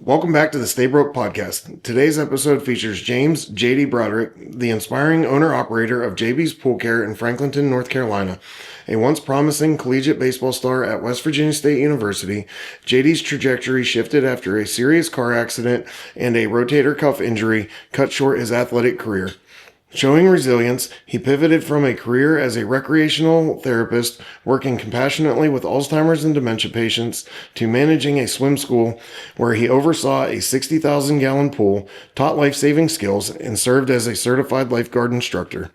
Welcome back to the Stay Broke podcast. Today's episode features James J.D. Broderick, the inspiring owner-operator of JB's Pool Care in Franklinton, North Carolina. A once promising collegiate baseball star at West Virginia State University, JD's trajectory shifted after a serious car accident and a rotator cuff injury cut short his athletic career. Showing resilience, he pivoted from a career as a recreational therapist working compassionately with Alzheimer's and dementia patients to managing a swim school where he oversaw a 60,000-gallon pool, taught life-saving skills, and served as a certified lifeguard instructor.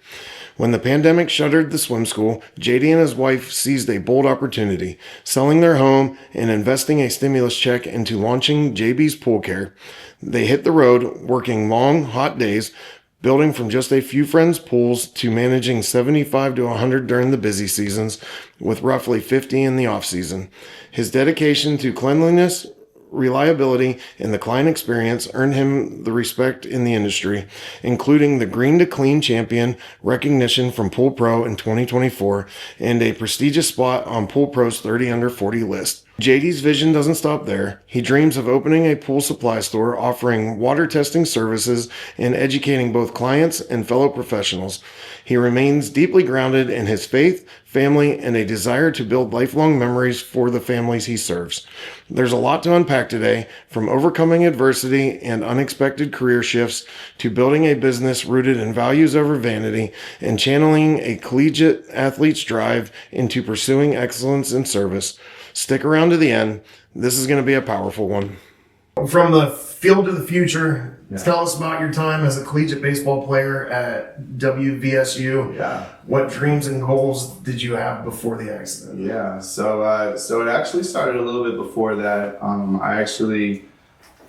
When the pandemic shuttered the swim school, JD and his wife seized a bold opportunity, selling their home and investing a stimulus check into launching JB's Pool Care. They hit the road, working long, hot days, building from just a few friends' pools to managing 75 to 100 during the busy seasons, with roughly 50 in the off-season. His dedication to cleanliness, reliability, and the client experience earned him the respect in the industry, including the Green to Clean Champion recognition from Pool Pro in 2024 and a prestigious spot on Pool Pro's 30 under 40 list. JD's vision doesn't stop there. He dreams of opening a pool supply store offering water testing services and educating both clients and fellow professionals. He remains deeply grounded in his faith, family, and a desire to build lifelong memories for the families he serves. There's a lot to unpack today, from overcoming adversity and unexpected career shifts to building a business rooted in values over vanity and channeling a collegiate athlete's drive into pursuing excellence in service. Stick around to the end. This is going to be a powerful one. From the field to the future, tell us about your time as a collegiate baseball player at WVSU. What dreams and goals did you have before the accident? So it actually started a little bit before that. I actually,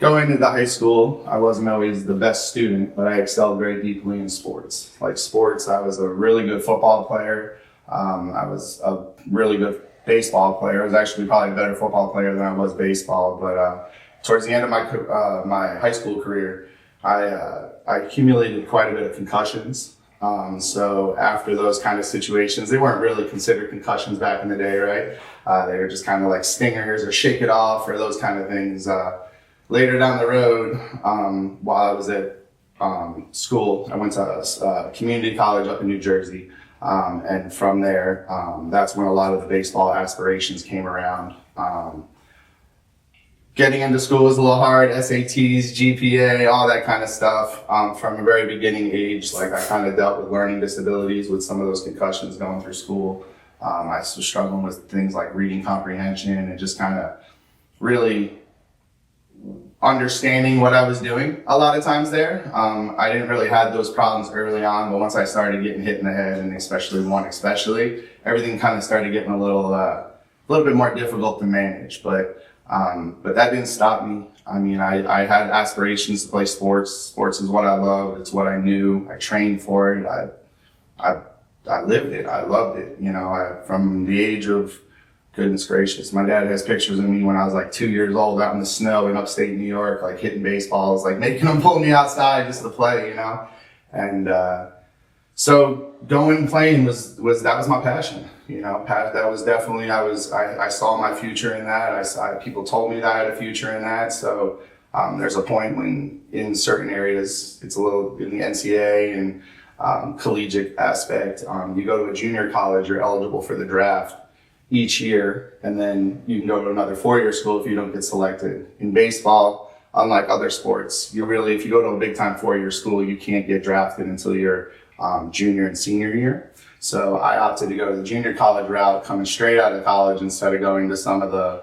going into high school, I wasn't always the best student, but I excelled very deeply in sports. Like sports, I was a really good football player. I was a really good baseball player. I was actually probably a better football player than I was baseball, but towards the end of my high school career, I accumulated quite a bit of concussions. So after those kind of situations, they weren't really considered concussions back in the day, right? They were just kind of like stingers or shake it off or those kind of things. Later down the road, while I was at school, I went to a community college up in New Jersey. And from there, that's when a lot of the baseball aspirations came around. Getting into school was a little hard, SATs, GPA, all that kind of stuff. From a very beginning age, like I kind of dealt with learning disabilities with some of those concussions going through school. I was struggling with things like reading comprehension and just kind of really understanding what I was doing a lot of times there. I didn't really have those problems early on, but once I started getting hit in the head, and especially, everything kind of started getting a little bit more difficult to manage. But that didn't stop me. I mean, I had aspirations to play sports. Sports is what I loved. It's what I knew. I trained for it. I lived it. I loved it. You know, from the age of, goodness gracious, my dad has pictures of me when I was like 2 years old out in the snow in upstate New York, like hitting baseballs, like making them pull me outside just to play, you know? And so going and playing was my passion, you know? That was definitely, I saw my future in that. People told me that I had a future in that. So there's a point when in certain areas, it's a little in the NCAA and collegiate aspect, you go to a junior college, you're eligible for the draft each year, and then you can go to another 4-year school if you don't get selected. In baseball, unlike other sports, if you go to a big time 4-year school, you can't get drafted until your junior and senior year. So I opted to go to the junior college route, coming straight out of college instead of going to some of the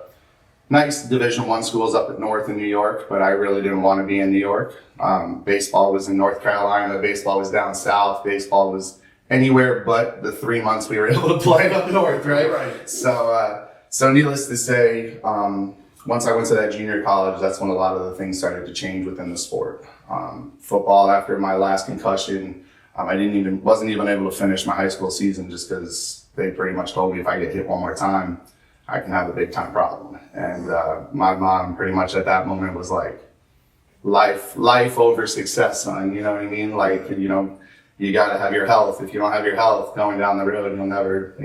nice Division I schools up north in New York, but I really didn't want to be in New York. Baseball was in North Carolina, baseball was down south, baseball was anywhere but the 3 months we were able to play up north, right? So needless to say, once I went to that junior college, that's when a lot of the things started to change within the sport. Football, after my last concussion, I wasn't even able to finish my high school season just because they pretty much told me if I get hit one more time, I can have a big time problem. And my mom pretty much at that moment was like, life over success, son, you know what I mean? Like, you know, you got to have your health. If you don't have your health going down the road, you'll never,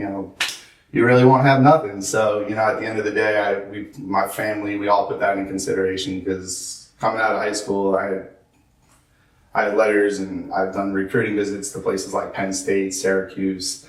you really won't have nothing. So, at the end of the day, my family, we all put that in consideration, because coming out of high school, I had letters, and I've done recruiting visits to places like Penn State, Syracuse,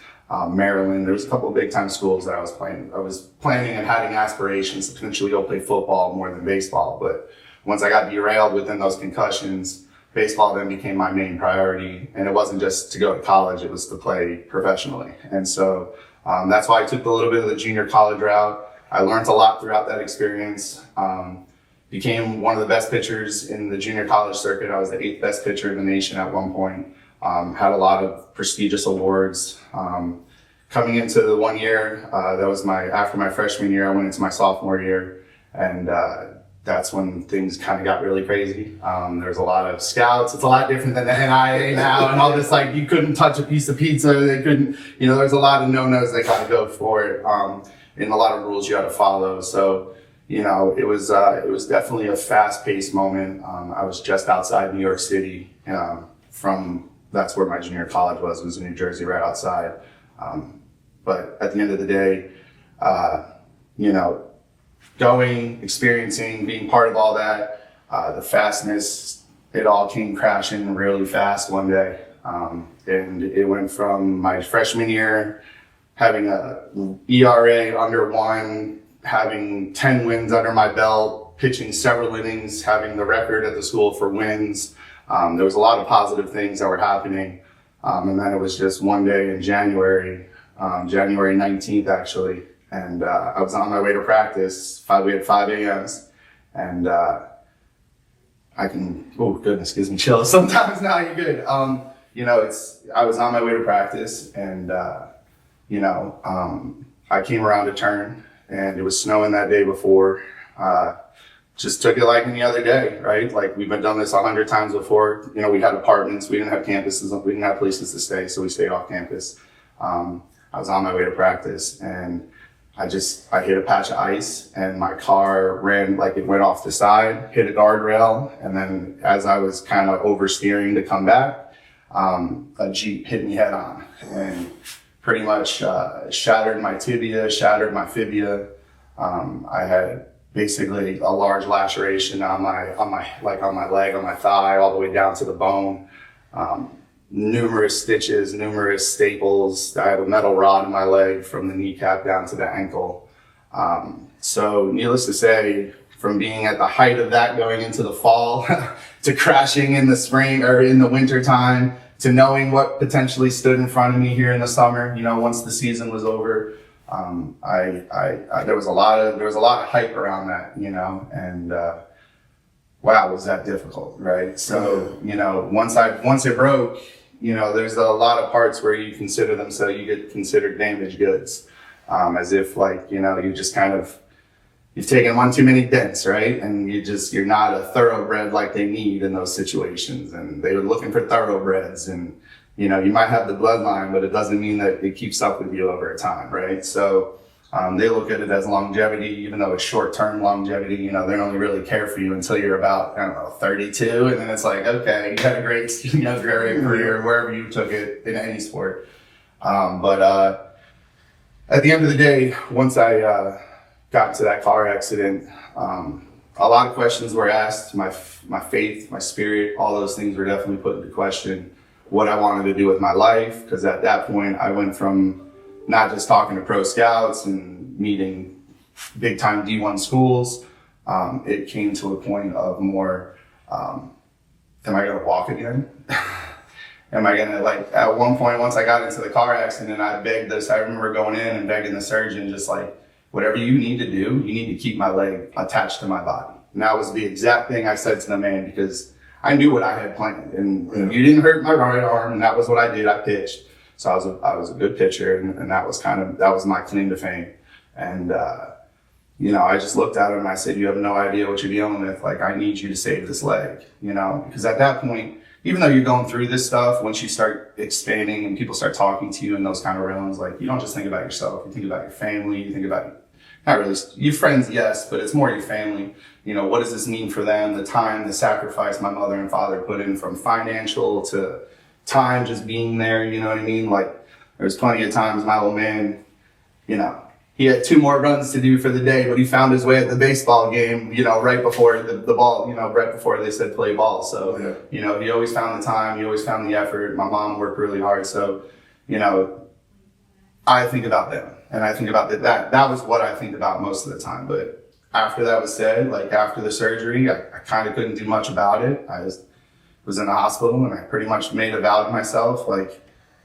Maryland. There was a couple of big time schools that I was planning and having aspirations to potentially go play football more than baseball. But once I got derailed within those concussions, baseball then became my main priority. And it wasn't just to go to college, it was to play professionally. And so that's why I took a little bit of the junior college route. I learned a lot throughout that experience. Became one of the best pitchers in the junior college circuit. I was the 8th best pitcher in the nation at one point. Had a lot of prestigious awards. Coming into the one year, that was after my freshman year, I went into my sophomore year, and that's when things kind of got really crazy. There's a lot of scouts. It's a lot different than the NIA now, and all this, like, you couldn't touch a piece of pizza. They couldn't, there's a lot of no-nos that kind of go for it, and a lot of rules you had to follow. So, it was definitely a fast-paced moment. I was just outside New York City. That's where my junior college was in New Jersey, right outside. But at the end of the day, going, experiencing, being part of all that, the fastness, it all came crashing really fast one day. And it went from my freshman year, having a ERA under 1, having 10 wins under my belt, pitching several innings, having the record at the school for wins. There was a lot of positive things that were happening. And then it was just one day in January 19th actually. And I was on my way to practice. We had 5 a.m.s. And oh goodness, gives me chills sometimes. Now you're good. I was on my way to practice, and I came around a turn, and it was snowing that day before. Just took it like any other day, right? Like, we've been done this 100 times before. We had apartments, we didn't have campuses, we didn't have places to stay, so we stayed off campus. I was on my way to practice, and I hit a patch of ice, and my car ran, like, it went off the side, hit a guardrail, and then as I was kind of oversteering to come back, a Jeep hit me head on, and pretty much shattered my tibia, shattered my fibia. I had basically a large laceration on my leg, on my thigh, all the way down to the bone. Numerous stitches, numerous staples. I had a metal rod in my leg from the kneecap down to the ankle. So needless to say, from being at the height of that going into the fall to crashing in the spring or in the winter time, to knowing what potentially stood in front of me here in the summer, once the season was over, there was a lot of hype around that, and wow, was that difficult, right? So, once it broke, there's a lot of parts where you consider them, so you get considered damaged goods, as if, like, you just kind of, you've taken one too many dents, right? And you're not a thoroughbred like they need in those situations. And they were looking for thoroughbreds, and, you might have the bloodline, but it doesn't mean that it keeps up with you over time, right? So they look at it as longevity, even though it's short-term longevity. They don't only really care for you until you're about, 32. And then it's like, okay, you had a great career wherever you took it in any sport. But at the end of the day, once I got into that car accident, a lot of questions were asked. My faith, my spirit, all those things were definitely put into question. What I wanted to do with my life, because at that point I went from not just talking to pro scouts and meeting big time D1 schools. It came to a point of more, am I gonna walk again? Am I gonna, like, at one point, once I got into the car accident, I remember going in and begging the surgeon, just like, whatever you need to do, you need to keep my leg attached to my body. And that was the exact thing I said to the man, because I knew what I had planned, and you didn't hurt my right arm, and that was what I did. I pitched. So I was a good pitcher, and that was my claim to fame. And, I just looked at him and I said, you have no idea what you're dealing with. Like, I need you to save this leg, because at that point, even though you're going through this stuff, once you start expanding and people start talking to you in those kind of realms, like, you don't just think about yourself, you think about your family, you think about, not really, your friends, yes, but it's more your family. What does this mean for them? The time, the sacrifice my mother and father put in, from financial to time just being there, you know what I mean? Like, there's plenty of times my old man, he had 2 more runs to do for the day, but he found his way at the baseball game, right before the ball, right before they said play ball. So, he always found the time, he always found the effort. My mom worked really hard. So, I think about them, and I think about that was what I think about most of the time. But after that was said, like after the surgery, I kind of couldn't do much about it. I was in the hospital, and I pretty much made a vow to myself, like,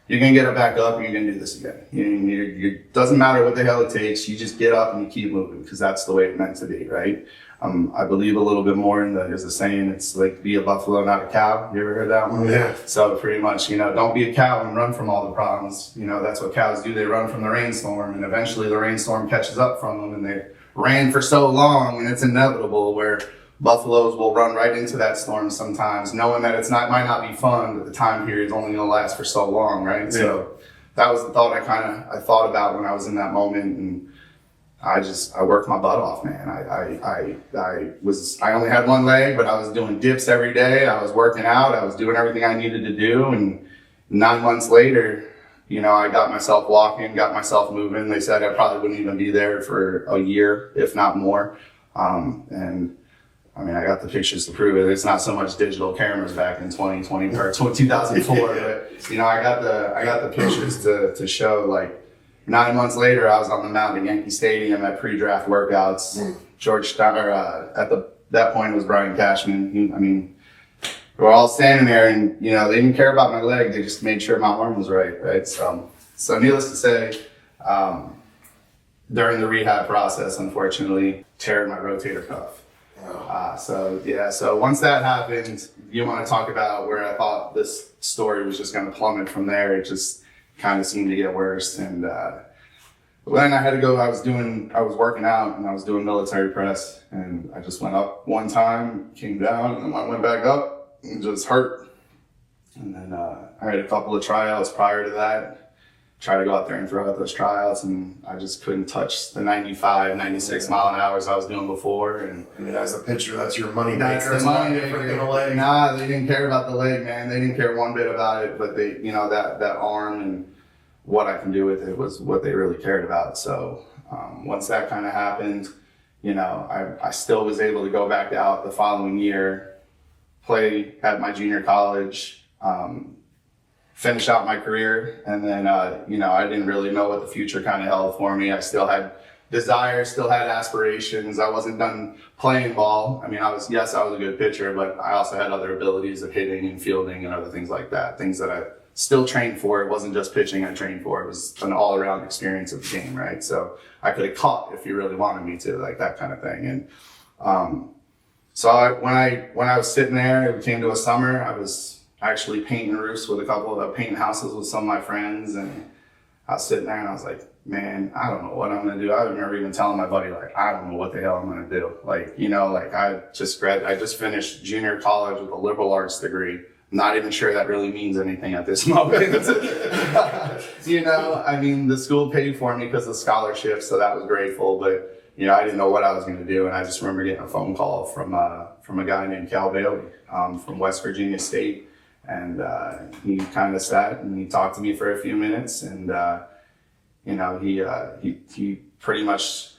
you're going to get it back up and you're going to do this again. It doesn't matter what the hell it takes. You just get up and you keep moving, because that's the way it's meant to be, right? I believe a little bit more in there's a saying, it's like, be a buffalo, not a cow. You ever heard that one? Yeah. So pretty much, don't be a cow and run from all the problems. That's what cows do. They run from the rainstorm, and eventually the rainstorm catches up from them, and they ran for so long, and it's inevitable where buffaloes will run right into that storm sometimes, knowing that might not be fun, but the time period is only going to last for so long, right? Yeah. So that was the thought I thought about when I was in that moment, and I worked my butt off, man. I only had one leg, but I was doing dips every day. I was working out. I was doing everything I needed to do, and 9 months later, I got myself walking, got myself moving. They said I probably wouldn't even be there for a year, if not more, and I mean, I got the pictures to prove it. It's not so much digital cameras back in 2020 or 2004, but I got the pictures to show. Like 9 months later, I was on the mound at Yankee Stadium at pre-draft workouts. George Steiner, that point it was Brian Cashman. We were all standing there, and they didn't care about my leg. They just made sure my arm was right. So needless to say, during the rehab process, unfortunately, teared my rotator cuff. So once that happened, you want to talk about where I thought this story was just going to plummet from there. It just kind of seemed to get worse. And then I had to go, I was working out, and I was doing military press, and I just went up one time, came down, and then I went back up and just hurt. And then I had a couple of tryouts prior to that. Try to go out there and throw out those tryouts, and I just couldn't touch the 95, 96 mile an hour as I was doing before. And as a pitcher, that's your money maker. That's the money maker. Nah, they didn't care about the leg, man. They didn't care one bit about it, but they, that arm and what I can do with it was what they really cared about. So once that kind of happened, I still was able to go back out the following year, play at my junior college, finish out my career, and then I didn't really know what the future kind of held for me. I still had desires, still had aspirations. I wasn't done playing ball. I mean, I was a good pitcher, but I also had other abilities of hitting and fielding and other things like that, things that I still trained for. It wasn't just pitching I trained for. It was an all-around experience of the game, right? So I could have caught if you really wanted me to, like that kind of thing. And when I was sitting there, it came to a summer, I was actually painting roofs with painting houses with some of my friends, and I was sitting there and I was like, man, I don't know what I'm gonna do. I remember even telling my buddy, like, I don't know what the hell I'm gonna do. Like, I just finished junior college with a liberal arts degree. I'm not even sure that really means anything at this moment. The school paid for me because of scholarships, so that was grateful, but I didn't know what I was gonna do. And I just remember getting a phone call from a guy named Cal Bailey, from West Virginia State. And he kind of sat and he talked to me for a few minutes, and he pretty much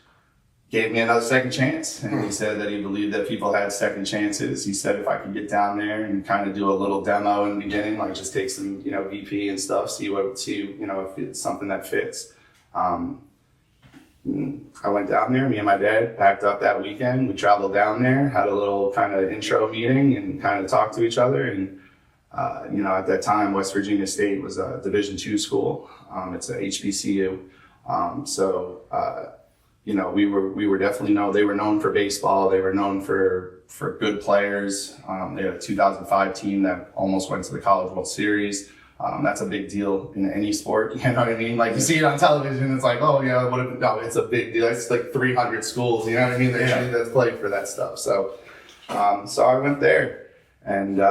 gave me another second chance. And he said that he believed that people had second chances. He said if I could get down there and kind of do a little demo in the beginning, like just take some VP and stuff, see if it's something that fits. I went down there. Me and my dad packed up that weekend. We traveled down there, had a little kind of intro meeting, and kind of talked to each other. And at that time, West Virginia State was a Division II school. It's a HBCU. We were definitely they were known for baseball. They were known for good players. They had a 2005 team that almost went to the College World Series. That's a big deal in any sport. You know what I mean? Like, you see it on television, it's like, oh yeah, no, it's a big deal. It's like 300 schools, you know what I mean? That's played for that stuff. So I went there, and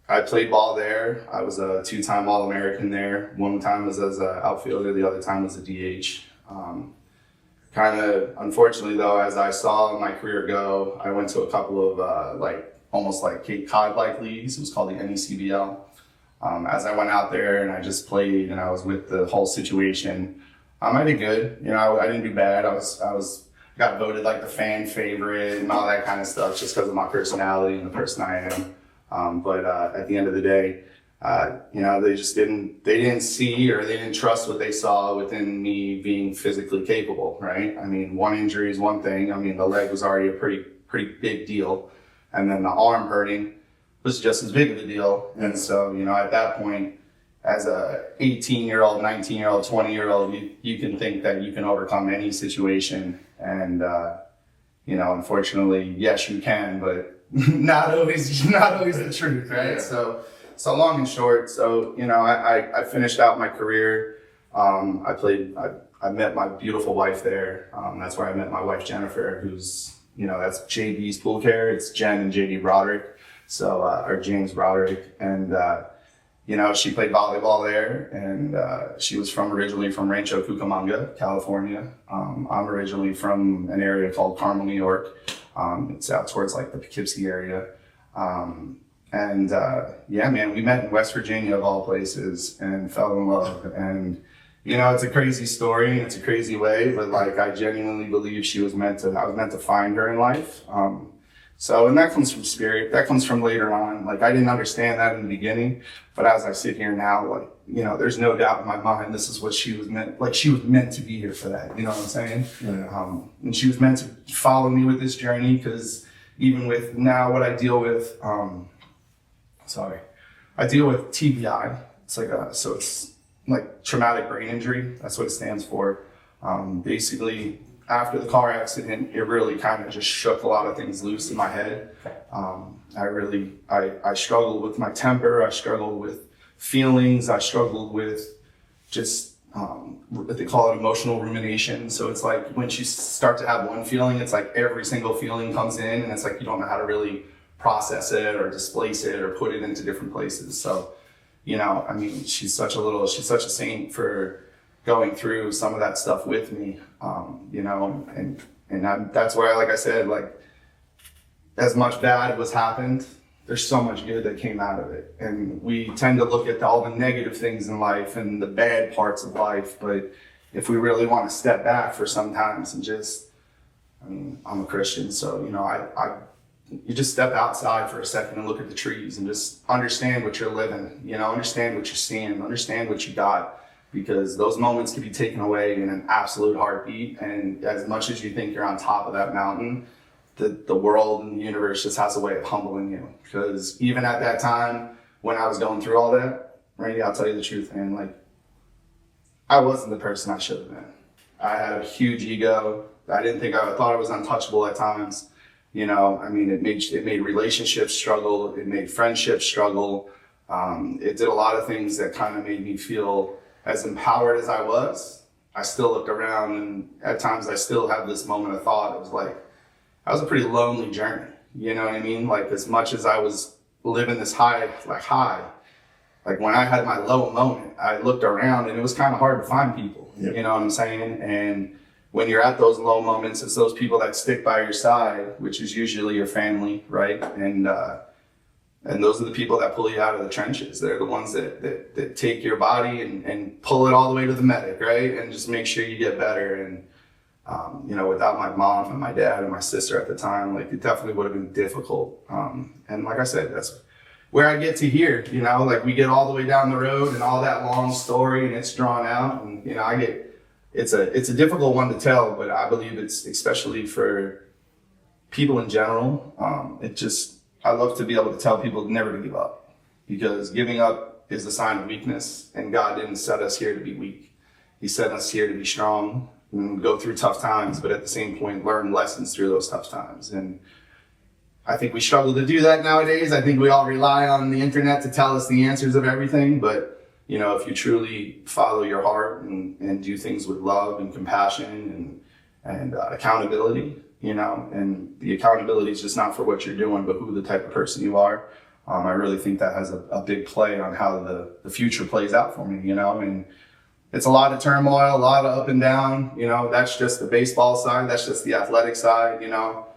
I played ball there. I was a 2-time All-American there. One time was as an outfielder, the other time was a DH. Kind of, unfortunately though, as I saw my career go, I went to a couple of almost like Cape Cod-like leagues. It was called the NECBL. As I went out there and I just played and I was with the whole situation, I did good. You know, I didn't do bad. Got voted like the fan favorite and all that kind of stuff just because of my personality and the person I am. But at the end of the day, you know, they didn't see or they didn't trust what they saw within me being physically capable, right? I mean, one injury is one thing. I mean, the leg was already a pretty big deal. And then the arm hurting was just as big of a deal. And so, you know, at that point, as a 18-year-old, 19-year-old, 20-year-old, you can think that you can overcome any situation. And, you know, unfortunately, yes, you can, but not always the truth, right? So long and short. So, you know, I finished out my career. I met my beautiful wife there. That's where I met my wife, Jennifer, who's, you know, that's JB's Pool Care. It's Jen and JD Broderick. So, or James Broderick. And, you know, she played volleyball there, and she was originally from Rancho Cucamonga, California. I'm originally from an area called Carmel, New York. It's out towards like the Poughkeepsie area. Yeah, man, we met in West Virginia of all places and fell in love. And, you know, it's a crazy story and it's a crazy way, but like I genuinely believe I was meant to find her in life. And that comes from spirit. That comes from later on. Like, I didn't understand that in the beginning, but as I sit here now, like, you know, there's no doubt in my mind, this is what she was meant, like, she was meant to be here for that. You know what I'm saying? Yeah. And she was meant to follow me with this journey, because even with now what I deal with, I deal with TBI. It's like it's like traumatic brain injury. That's what it stands for. Basically, after the car accident, it really kind of just shook a lot of things loose in my head. I struggled with my temper. I struggled with feelings. I struggled with just what they call it emotional rumination. So it's like when you start to have one feeling, it's like every single feeling comes in, and it's like you don't know how to really process it or displace it or put it into different places. So, you know, I mean, she's such a saint for going through some of that stuff with me, you know, and that's where, like I said, like, as much bad was happened, there's so much good that came out of it. And we tend to look at all the negative things in life and the bad parts of life, but if we really want to step back for sometimes and just, I mean, I'm a Christian, so, you know, you just step outside for a second and look at the trees and just understand what you're living, you know, understand what you're seeing, understand what you got. Because those moments can be taken away in an absolute heartbeat. And as much as you think you're on top of that mountain, the world and the universe just has a way of humbling you. Because even at that time, when I was going through all that, Randy, I'll tell you the truth, man, like, I wasn't the person I should have been. I had a huge ego. I thought I was untouchable at times. You know, I mean, it made relationships struggle. It made friendships struggle. It did a lot of things that kind of made me feel as empowered as I was. I still looked around, and at times I still have this moment of thought. It was like, that was a pretty lonely journey. You know what I mean? Like, as much as I was living this high, like when I had my low moment, I looked around and it was kind of hard to find people. Yep. You know what I'm saying? And when you're at those low moments, it's those people that stick by your side, which is usually your family, right? And those are the people that pull you out of the trenches. They're the ones that take your body and pull it all the way to the medic, right? And just make sure you get better. And, you know, without my mom and my dad and my sister at the time, like, it definitely would have been difficult. And like I said, that's where I get to here, you know, like, we get all the way down the road and all that long story and it's drawn out. And, you know, it's a difficult one to tell, but I believe it's especially for people in general. I love to be able to tell people never to give up, because giving up is a sign of weakness, and God didn't set us here to be weak. He set us here to be strong and go through tough times, but at the same point, learn lessons through those tough times. And I think we struggle to do that nowadays. I think we all rely on the internet to tell us the answers of everything. But, you know, if you truly follow your heart and do things with love and compassion and accountability, you know, and the accountability is just not for what you're doing, but who the type of person you are. I really think that has a big play on how the future plays out for me, you know, and it's a lot of turmoil, a lot of up and down, you know. That's just the baseball side. That's just the athletic side, you know.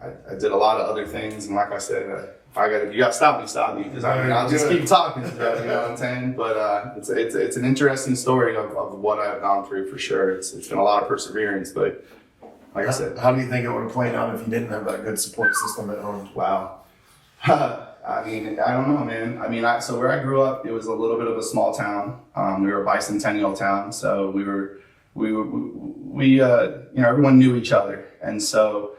I did a lot of other things. And like I said, if you got to stop me, because I mean, I'll just keep talking, you know what I'm saying? But it's an interesting story of what I've gone through for sure. It's been a lot of perseverance, but like I said. How do you think it would have played out if you didn't have that good support system at home? Wow. I mean, I don't know, man. I mean, so where I grew up, it was a little bit of a small town. We were a bicentennial town, so everyone knew each other, and so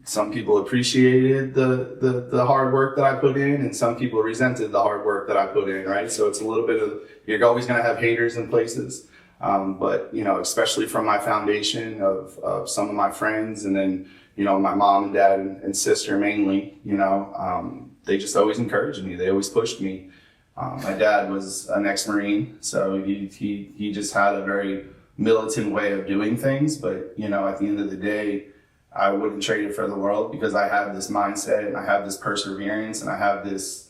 some people appreciated the hard work that I put in, and some people resented the hard work that I put in, right? So it's a little bit of, you're always going to have haters in places, but especially from my foundation of some of my friends, and then my mom and dad and sister mainly, they just always encouraged me. They always pushed me. My dad was an ex-Marine, so he just had a very militant way of doing things. But, at the end of the day, I wouldn't trade it for the world, because I have this mindset and I have this perseverance and I have this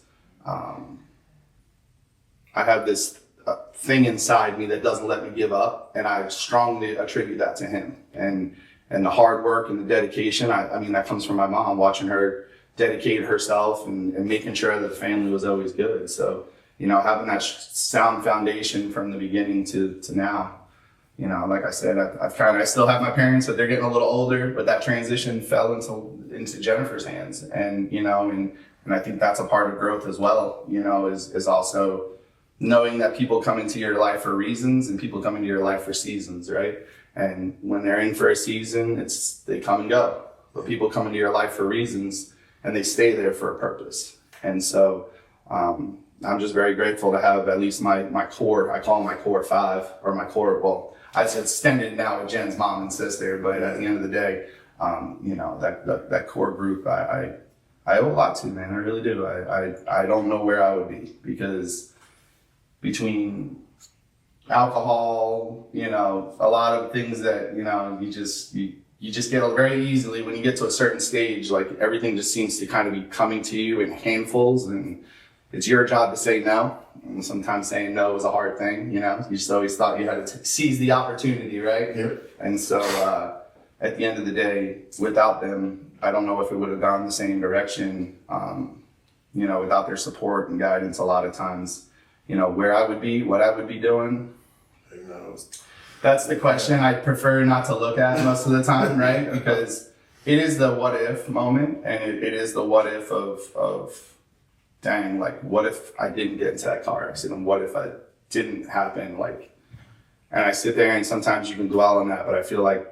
thing inside me that doesn't let me give up. And I strongly attribute that to him. And the hard work and the dedication, I mean, that comes from my mom, watching her dedicate herself and making sure that the family was always good. So, having that sound foundation from the beginning to now, like I said, I still have my parents, but they're getting a little older, but that transition fell into Jennifer's hands. And, and I think that's a part of growth as well, is also knowing that people come into your life for reasons and people come into your life for seasons, right? And when they're in for a season, they come and go. But people come into your life for reasons, and they stay there for a purpose. And so I'm just very grateful to have at least my core. I call them my core five, or my core, well, I said extended now with Jen's mom and sister, but at the end of the day, that core group, I owe a lot to, man. I really do. I don't know where I would be, because between alcohol, a lot of things that, you just get very easily, when you get to a certain stage, like everything just seems to kind of be coming to you in handfuls, and it's your job to say no. And sometimes saying no is a hard thing, you just always thought you had to seize the opportunity, right? Yep. And so at the end of the day, without them, I don't know if it would have gone the same direction, without their support and guidance. A lot of times, where I would be, what I would be doing, who knows? That's the question I prefer not to look at most of the time, right? Because it is the what if moment, and it is the what if of dang, like, what if I didn't get into that car accident? What if I didn't happen? And I sit there, and sometimes you can dwell on that, but I feel like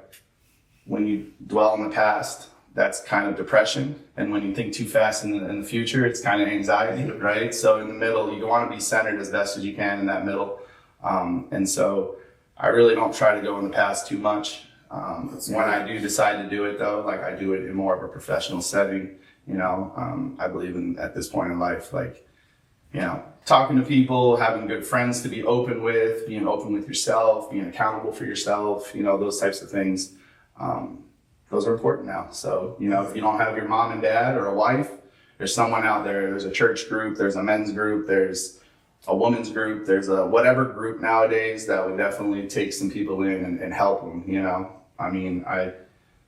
when you dwell on the past, that's kind of depression. And when you think too fast in the future, it's kind of anxiety, right? So in the middle, you want to be centered as best as you can in that middle. And so I really don't try to go in the past too much. When I do decide to do it, though, I do it in more of a professional setting. I believe at this point in life, talking to people, having good friends to be open with, being open with yourself, being accountable for yourself, those types of things. Those are important now. So, if you don't have your mom and dad or a wife, there's someone out there. There's a church group, there's a men's group, there's a woman's group, there's a whatever group nowadays that would definitely take some people in and help them, I mean,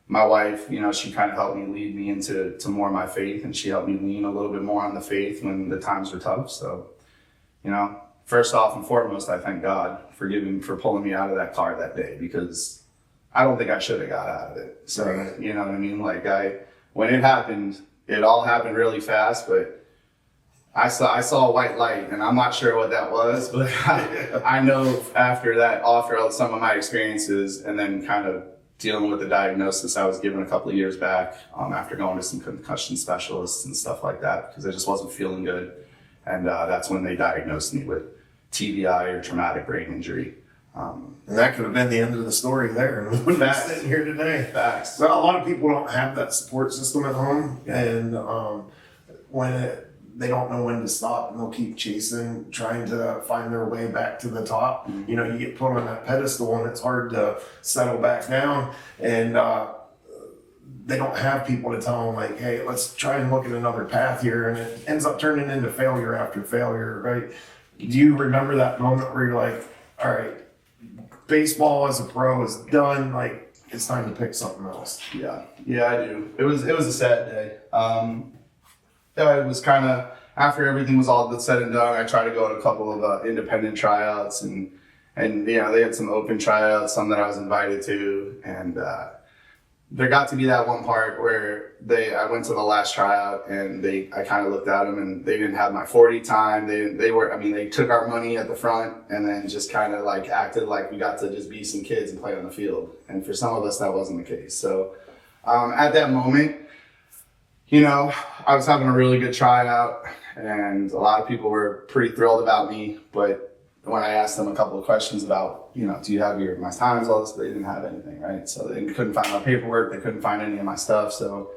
my wife, she kind of helped me lead me into more of my faith, and she helped me lean a little bit more on the faith when the times were tough. So, first off and foremost, I thank God for pulling me out of that car that day, because I don't think I should have got out of it. So, right. You know what I mean? When it happened, it all happened really fast, but I saw a white light, and I'm not sure what that was, but I know after some of my experiences, and then kind of dealing with the diagnosis I was given a couple of years back, after going to some concussion specialists and stuff like that, because I just wasn't feeling good. And that's when they diagnosed me with TBI, or traumatic brain injury. And that could have been the end of the story there. We wouldn't be sitting here today. Facts. So a lot of people don't have that support system at home, and they don't know when to stop, and they'll keep chasing, trying to find their way back to the top. Mm-hmm. You get put on that pedestal, and it's hard to settle back down. And they don't have people to tell them, hey, let's try and look at another path here. And it ends up turning into failure after failure, right? Do you remember that moment where you're like, all right, baseball as a pro is done, it's time to pick something else? Yeah, I do. It was a sad day. it was kind of, after everything was all said and done, I tried to go to a couple of independent tryouts, and you know, they had some open tryouts, some that I was invited to, and there got to be that one part where I went to the last tryout, and I kind of looked at them, and they didn't have my 40 time. They took our money at the front, and then just kind of like acted like we got to just be some kids and play on the field. And for some of us, that wasn't the case. So at that moment, you know, I was having a really good tryout, and a lot of people were pretty thrilled about me. But when I asked them a couple of questions about, you know, do you have my times, all this, they didn't have anything, right? So they couldn't find my paperwork, they couldn't find any of my stuff. So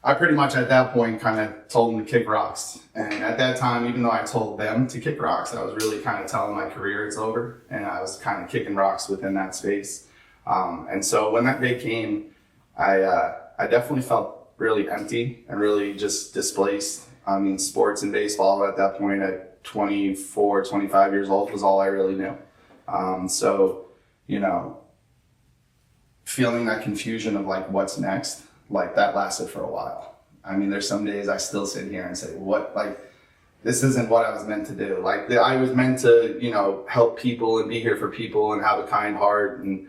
I pretty much at that point kind of told them to kick rocks. And at that time, even though I told them to kick rocks, I was really kind of telling my career it's over, and I was kind of kicking rocks within that space. And so when that day came, I definitely felt really empty and really just displaced. I mean, sports and baseball at that point at 24, 25 years old was all I really knew. So, you know, feeling that confusion of like, what's next, like that lasted for a while. I mean, there's some days I still sit here and say, this isn't what I was meant to do. Like I was meant to, you know, help people and be here for people and have a kind heart. And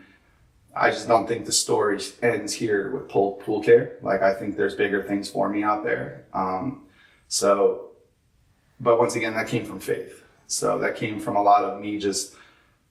I just don't think the story ends here with pool care. Like, I think there's bigger things for me out there. But once again, that came from faith. So that came from a lot of me just,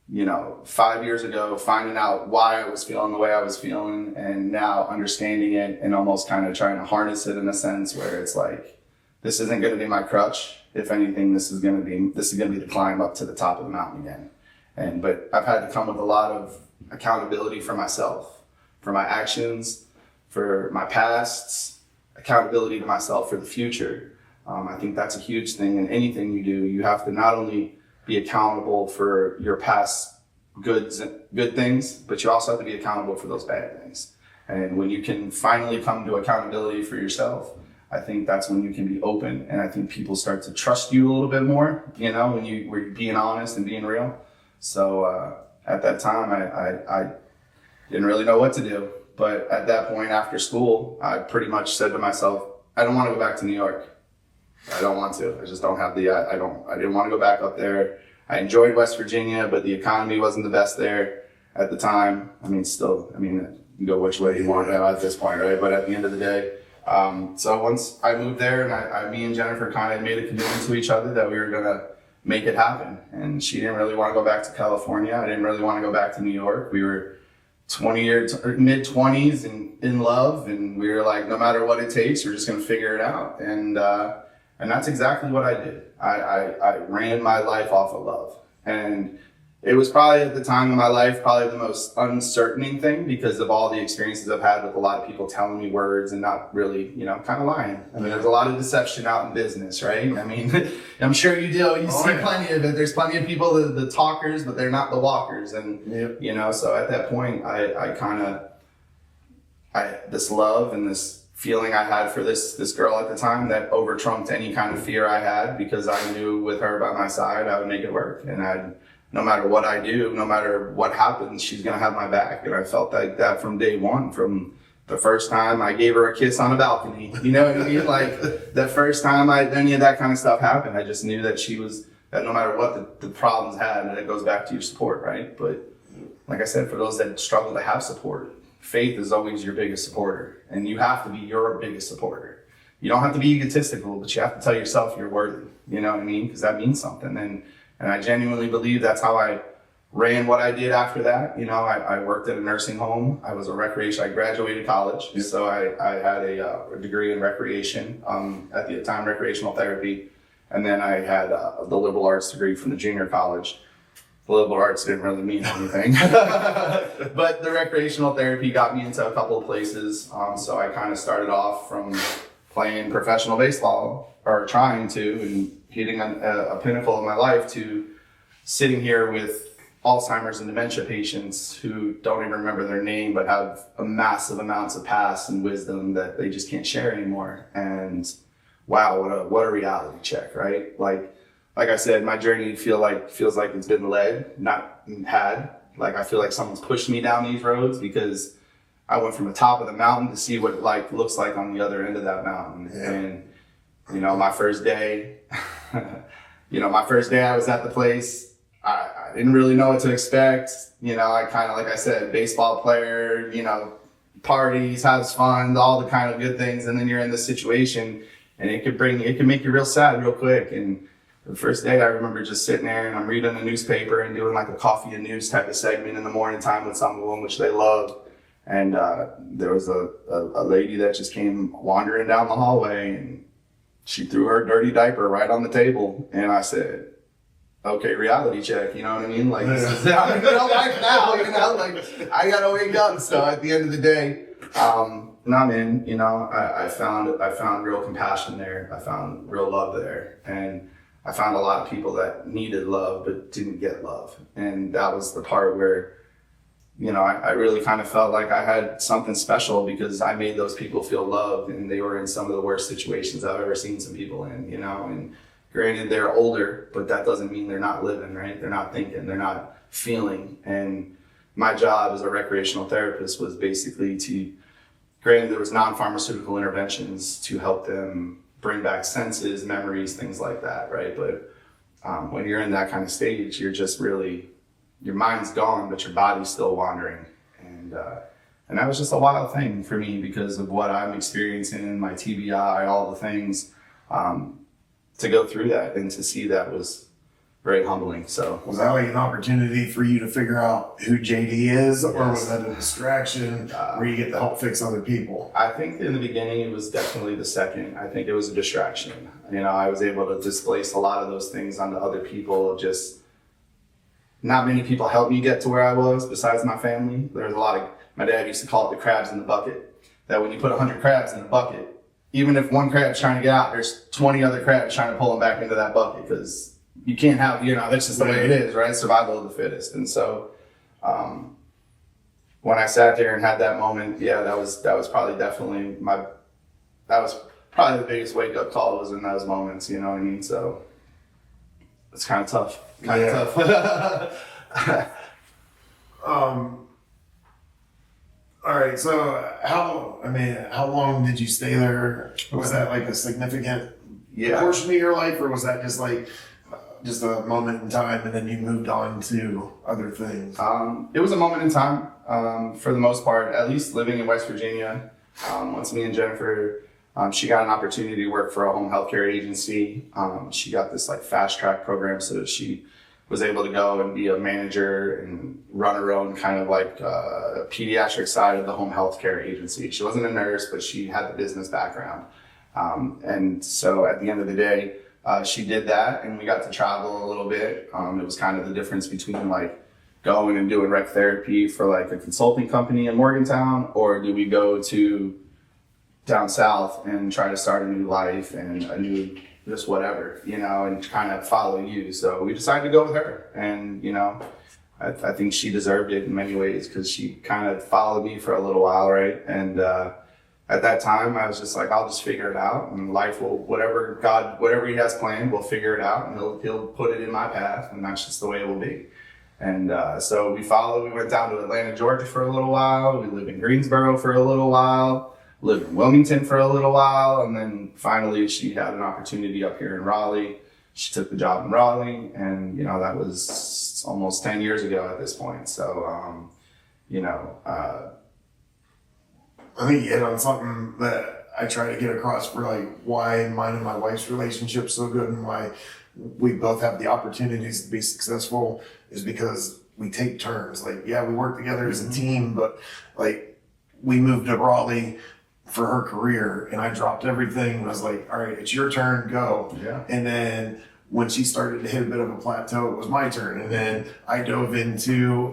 you know, 5 years ago, finding out why I was feeling the way I was feeling, and now understanding it and almost kind of trying to harness it in a sense where it's like, this isn't going to be my crutch. If anything, this is going to be the climb up to the top of the mountain again. But I've had to come with a lot of accountability for myself, for my actions, for my pasts, accountability to myself for the future. I think that's a huge thing in anything you do. You have to not only be accountable for your past good things, but you also have to be accountable for those bad things. And when you can finally come to accountability for yourself, I think that's when you can be open, and I think people start to trust you a little bit more, you know, when you're being honest and being real. So at that time, I didn't really know what to do. But at that point after school, I pretty much said to myself, I don't want to go back to New York. I don't want to. I just don't have I didn't want to go back up there. I enjoyed West Virginia, but the economy wasn't the best there at the time. You can go which way you want at this point, right? But at the end of the day, so once I moved there, and me and Jennifer kind of made a commitment to each other that we were going to make it happen. And she didn't really want to go back to California. I didn't really want to go back to New York. We were mid-20s and in love, and we were like, no matter what it takes, we're just going to figure it out. And that's exactly what I did. I ran my life off of love. And it was probably at the time in my life, probably the most uncertain thing because of all the experiences I've had with a lot of people telling me words and not really, you know, kind of lying. I mean, there's a lot of deception out in business, right? I mean, I'm sure you do. You see plenty of it. There's plenty of people, the talkers, but they're not the walkers. And, you know, so at that point, this love and this feeling I had for this girl at the time that over trumped any kind of fear I had, because I knew with her by my side, I would make it work. And no matter what I do, no matter what happens, she's going to have my back. And I felt like that from day one, from the first time I gave her a kiss on a balcony. You know what I mean? Like the first time any of that kind of stuff happened, I just knew that that no matter what the problems had, and it goes back to your support, right? But like I said, for those that struggle to have support, faith is always your biggest supporter, and you have to be your biggest supporter. You don't have to be egotistical, but you have to tell yourself you're worthy. You know what I mean? Because that means something. And I genuinely believe that's how I ran what I did after that. You know, I worked at a nursing home. I graduated college. Yep. So I had a degree in recreation, at the time, recreational therapy. And then I had the liberal arts degree from the junior college. The liberal arts didn't really mean anything. But the recreational therapy got me into a couple of places. So I kind of started off from playing professional baseball, or trying to, and hitting a pinnacle of my life, to sitting here with Alzheimer's and dementia patients who don't even remember their name, but have a massive amounts of past and wisdom that they just can't share anymore. And wow, what a reality check, right? Like I said, my journey feels like it's been led, not had. Like I feel like someone's pushed me down these roads, because I went from the top of the mountain to see what it looks like on the other end of that mountain. Yeah. And My first day, my first day I was at the place, I didn't really know what to expect. I kind of, like I said, baseball player, parties, has fun, all the kind of good things. And then you're in this situation and it can make you real sad real quick. And the first day I remember just sitting there and I'm reading the newspaper and doing like a coffee and news type of segment in the morning time with some of them, which they loved. And there was a lady that just came wandering down the hallway and she threw her dirty diaper right on the table. And I said, okay, reality check, you know what I mean? Like, this is, I'm in real life now, like, I gotta wake up. So at the end of the day, I found real compassion there. I found real love there. And I found a lot of people that needed love, but didn't get love. And that was the part where, I really kind of felt like I had something special because I made those people feel loved and they were in some of the worst situations I've ever seen some people in, and granted they're older, but that doesn't mean they're not living, right? They're not thinking, they're not feeling. And my job as a recreational therapist was basically granted there was non-pharmaceutical interventions to help them bring back senses, memories, things like that, right? But when you're in that kind of stage, you're just really, your mind's gone, but your body's still wandering. And that was just a wild thing for me because of what I'm experiencing, my TBI, all the things, to go through that and to see that was very humbling. So was that like an opportunity for you to figure out who JD is, or was that a distraction where you get to help fix other people? I think in the beginning it was definitely the second. I think it was a distraction. I was able to displace a lot of those things onto other people. Just not many people helped me get to where I was besides my family. There's a lot of, my dad used to call it the crabs in the bucket, that when you put 100 crabs in a bucket, even if one crab's trying to get out, there's 20 other crabs trying to pull them back into that bucket because you can't have, that's just the way it is, right? Survival of the fittest. And so when I sat there and had that moment, that was probably definitely that was probably the biggest wake up call was in those moments, you know what I mean? So it's kind of tough. All right, so how long did you stay there? Was that like a significant portion of your life, or was that just like just a moment in time and then you moved on to other things? It was a moment in time, for the most part, at least living in West Virginia. Once me and Jennifer, she got an opportunity to work for a home healthcare agency. She got this like fast track program so that she was able to go and be a manager and run her own kind of like pediatric side of the home healthcare agency. She wasn't a nurse, but she had the business background. And so at the end of the day, she did that and we got to travel a little bit. It was kind of the difference between like going and doing rec therapy for like a consulting company in Morgantown, or do we go to down south and try to start a new life and a new just whatever, and kind of follow you. So we decided to go with her. And, I think she deserved it in many ways because she kind of followed me for a little while, right? And at that time, I was just like, I'll just figure it out. And life will, whatever he has planned, we'll figure it out. And he'll put it in my path. And that's just the way it will be. And so we went down to Atlanta, Georgia for a little while. We lived in Greensboro for a little while. Lived in Wilmington for a little while, and then finally she had an opportunity up here in Raleigh. She took the job in Raleigh, and that was almost 10 years ago at this point. So, I think you hit on something that I try to get across for like why mine and my wife's relationship's so good and why we both have the opportunities to be successful is because we take turns. Like, we work together as a team, but like we moved to Raleigh for her career and I dropped everything and I was like, all right, it's your turn, go. Yeah. And then when she started to hit a bit of a plateau, it was my turn. And then I dove into,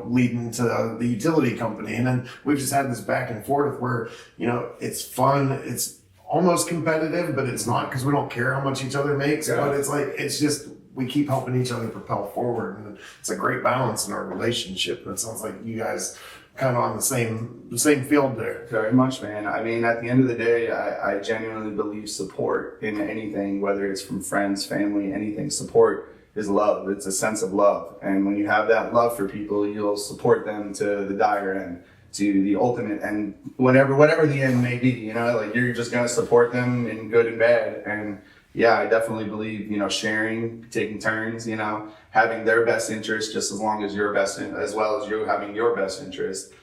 leading to the utility company. And then we've just had this back and forth where, it's fun. It's almost competitive, but it's not because we don't care how much each other makes. Yeah. But it's like, it's just, we keep helping each other propel forward. And it's a great balance in our relationship. And it sounds like you guys kind of on the same field there. Very much, man. I mean, at the end of the day, I genuinely believe support in anything, whether it's from friends, family, anything. Support is love. It's a sense of love. And when you have that love for people, you'll support them to the dire end. to the ultimate, and whatever the end may be, like you're just going to support them in good and bad. And yeah, I definitely believe, sharing, taking turns, having their best interest just as long as your best, as well as you having your best interest,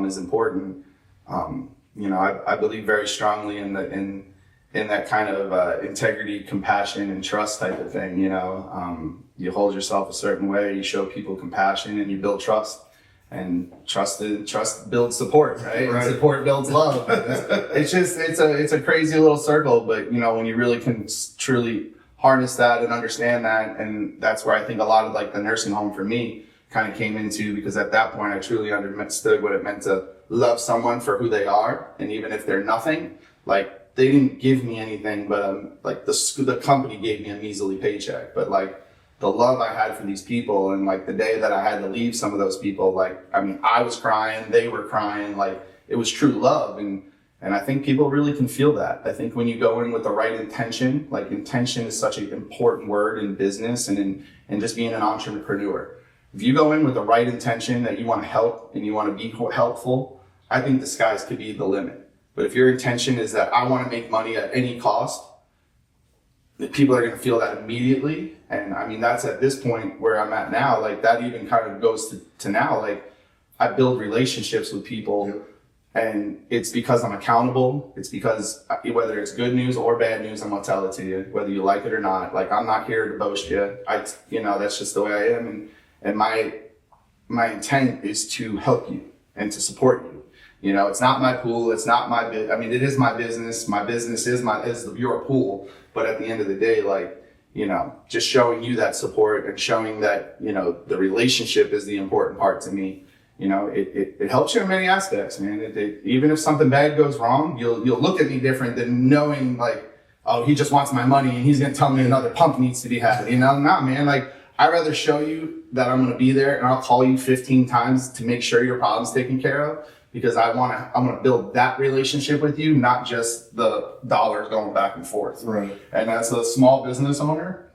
is important. I believe very strongly in that kind of integrity, compassion, and trust type of thing. You hold yourself a certain way, you show people compassion, and you build trust. And trust builds support, right? And support builds love. It's a crazy little circle, but when you really can truly harness that and understand that, and that's where I think a lot of like the nursing home for me kind of came into, because at that point I truly understood what it meant to love someone for who they are, and even if they're nothing, like they didn't give me anything, but like the company gave me a measly paycheck, but like the love I had for these people, and like the day that I had to leave some of those people, like, I mean, I was crying, they were crying, like it was true love. And I think people really can feel that. I think when you go in with the right intention, like intention is such an important word in business and just being an entrepreneur. If you go in with the right intention that you want to help and you want to be helpful, I think the skies could be the limit. But if your intention is that I want to make money at any cost, people are going to feel that immediately. And I mean, that's at this point where I'm at now, like that even kind of goes to now, like I build relationships with people, and it's because I'm accountable. It's because whether it's good news or bad news, I'm going to tell it to you, whether you like it or not. Like I'm not here to boast you. That's just the way I am. And my intent is to help you and to support you. It's not my pool. It's not my it is my business. My business is your pool. But at the end of the day, like, just showing you that support and showing that, the relationship is the important part to me. It helps you in many aspects, man. Even if something bad goes wrong, you'll look at me different than knowing like, oh, he just wants my money and he's going to tell me another pump needs to be had. Nah, man. Like, I'd rather show you that I'm going to be there, and I'll call you 15 times to make sure your problem's taken care of, because I'm going to build that relationship with you, not just the dollars going back and forth. Right. And as a small business owner,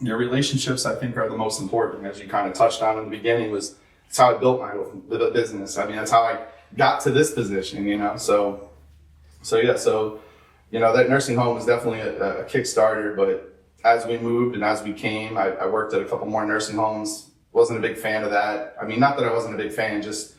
your relationships, I think, are the most important. As you kind of touched on in the beginning, that's how I built my business. I mean, that's how I got to this position, So that nursing home was definitely a Kickstarter, but as we moved and as we came, I worked at a couple more nursing homes. Wasn't a big fan of that. I mean, not that I wasn't a big fan, just,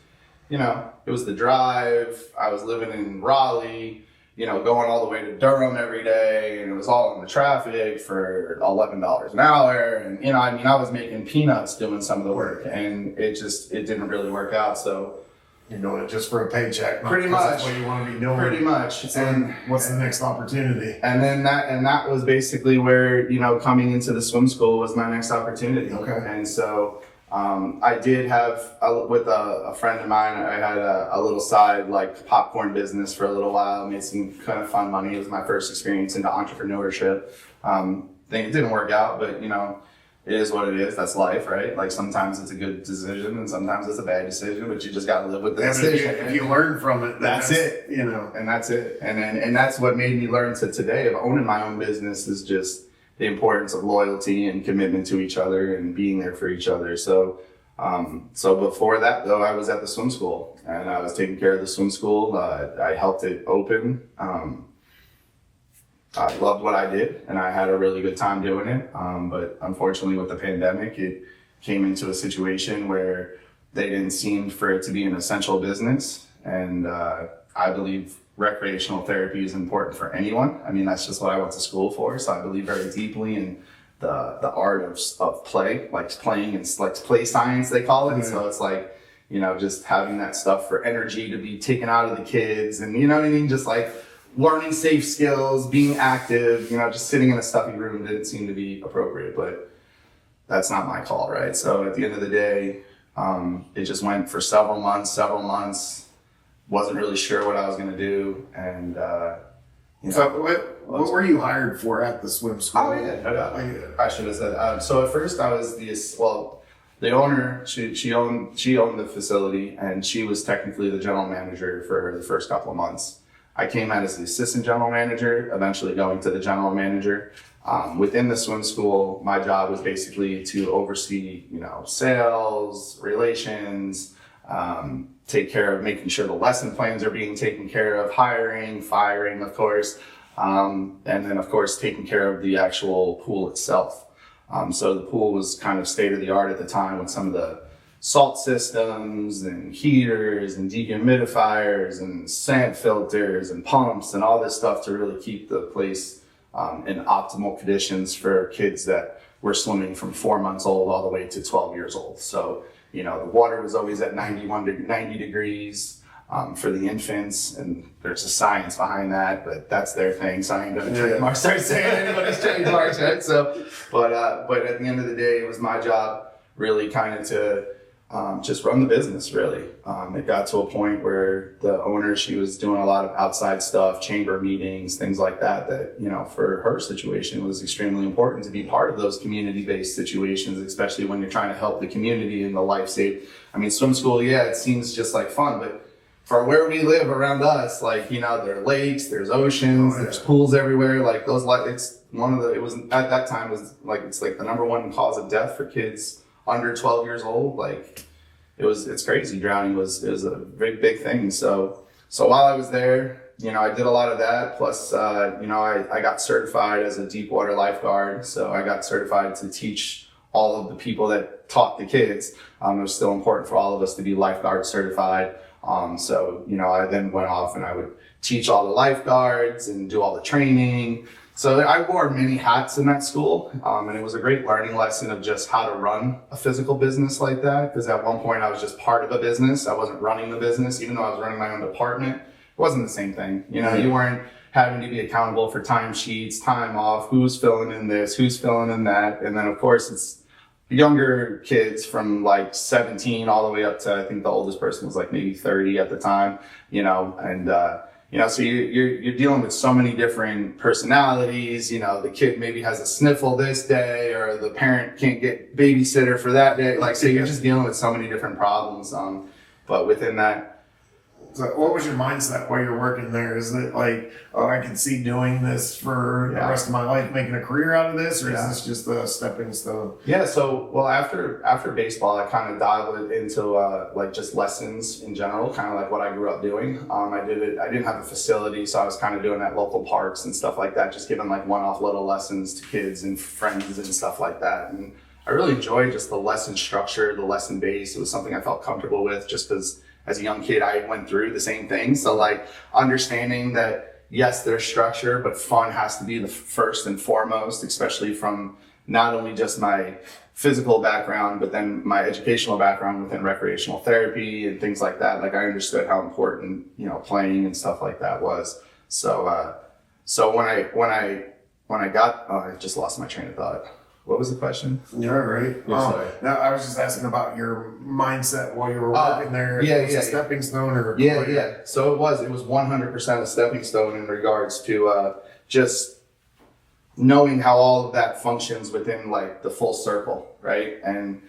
it was the drive. I was living in Raleigh, going all the way to Durham every day, and it was all in the traffic for $11 an hour. And, I was making peanuts doing some of the work, and it didn't really work out. So, you're doing it just for a paycheck. Pretty much. That's what you want to be doing. Pretty much. And what's the next opportunity? And then that was basically where, coming into the swim school was my next opportunity. Okay. And so I did have, with a friend of mine, I had a little side like popcorn business for a little while, made some kind of fun money. It was my first experience into entrepreneurship. Think it didn't work out, but it is what it is. That's life, right? Like sometimes it's a good decision and sometimes it's a bad decision, but you just got to live with the decision. If you learn from it, that's it. And that's it. And that's what made me learn to today of owning my own business is just the importance of loyalty and commitment to each other and being there for each other. So before that though, I was at the swim school and I was taking care of the swim school. I helped it open. I loved what I did and I had a really good time doing it. But unfortunately with the pandemic, it came into a situation where they didn't seem for it to be an essential business. And I believe recreational therapy is important for anyone. I mean, that's just what I went to school for. So I believe very deeply in the art of play, like playing, and like play science, they call it. Mm-hmm. So it's like, just having that stuff for energy to be taken out of the kids and, just like learning safe skills, being active, just sitting in a stuffy room didn't seem to be appropriate, but that's not my call, right? So at the end of the day, it just went for several months, wasn't really sure what I was going to do. And, So what were you hired for at the swim school? Oh yeah, I should have said. So at first I was the owner, she owned the facility and she was technically the general manager for the first couple of months. I came out as the assistant general manager, eventually going to the general manager. Within the swim school, my job was basically to oversee, sales, relations, take care of making sure the lesson plans are being taken care of, hiring, firing, of course, and then of course taking care of the actual pool itself. So the pool was kind of state of the art at the time with some of the salt systems and heaters and dehumidifiers and sand filters and pumps and all this stuff to really keep the place in optimal conditions for kids that were swimming from 4 months old all the way to 12 years old. So, the water was always at 90 degrees for the infants, and there's a science behind that, but that's their thing. So I ain't gonna trademark, start saying anybody's trademark, right? So, but at the end of the day, it was my job really kind of to just run the business, really. It got to a point where the owner, she was doing a lot of outside stuff, chamber meetings, things like that, for her situation, it was extremely important to be part of those community-based situations, especially when you're trying to help the community in the life save. I mean, swim school, it seems just like fun, but for where we live around us, there are lakes, there's oceans, there's pools everywhere. Like those, it was at that time it's like the number one cause of death for kids under 12 years old. Like it's crazy. Drowning was a big thing. So while I was there, I did a lot of that. Plus, I got certified as a deep water lifeguard. So I got certified to teach all of the people that taught the kids. It was still important for all of us to be lifeguard certified. I then went off and I would teach all the lifeguards and do all the training. So I wore many hats in that school, and it was a great learning lesson of just how to run a physical business like that. Because at one point I was just part of a business. I wasn't running the business, even though I was running my own department. It wasn't the same thing. You weren't having to be accountable for timesheets, time off, who's filling in this, who's filling in that. And then of course it's younger kids from like 17 all the way up to, I think the oldest person was like maybe 30 at the time, so you're dealing with so many different personalities. The kid maybe has a sniffle this day, or the parent can't get babysitter for that day. So you're just dealing with so many different problems. But within that, so what was your mindset while you're working there? Is it like, I can see doing this for the rest of my life, making a career out of this, or is this just a stepping stone? Yeah. So, after baseball, I kind of dived into just lessons in general, kind of like what I grew up doing. I didn't have a facility, so I was kind of doing at local parks and stuff like that, just giving like one-off little lessons to kids and friends and stuff like that. And I really enjoyed just the lesson structure, the lesson base. It was something I felt comfortable with, just because as a young kid, I went through the same thing. So understanding that, yes, there's structure, but fun has to be the first and foremost, especially from not only just my physical background, but then my educational background within recreational therapy and things like that. I understood how important, playing and stuff like that was. So when I got, I just lost my train of thought. What was the question? Yeah, right. No, I was just asking about your mindset while you were working there. Was it a stepping stone or? Yeah. So it was 100% a stepping stone in regards to just knowing how all of that functions within the full circle, right? And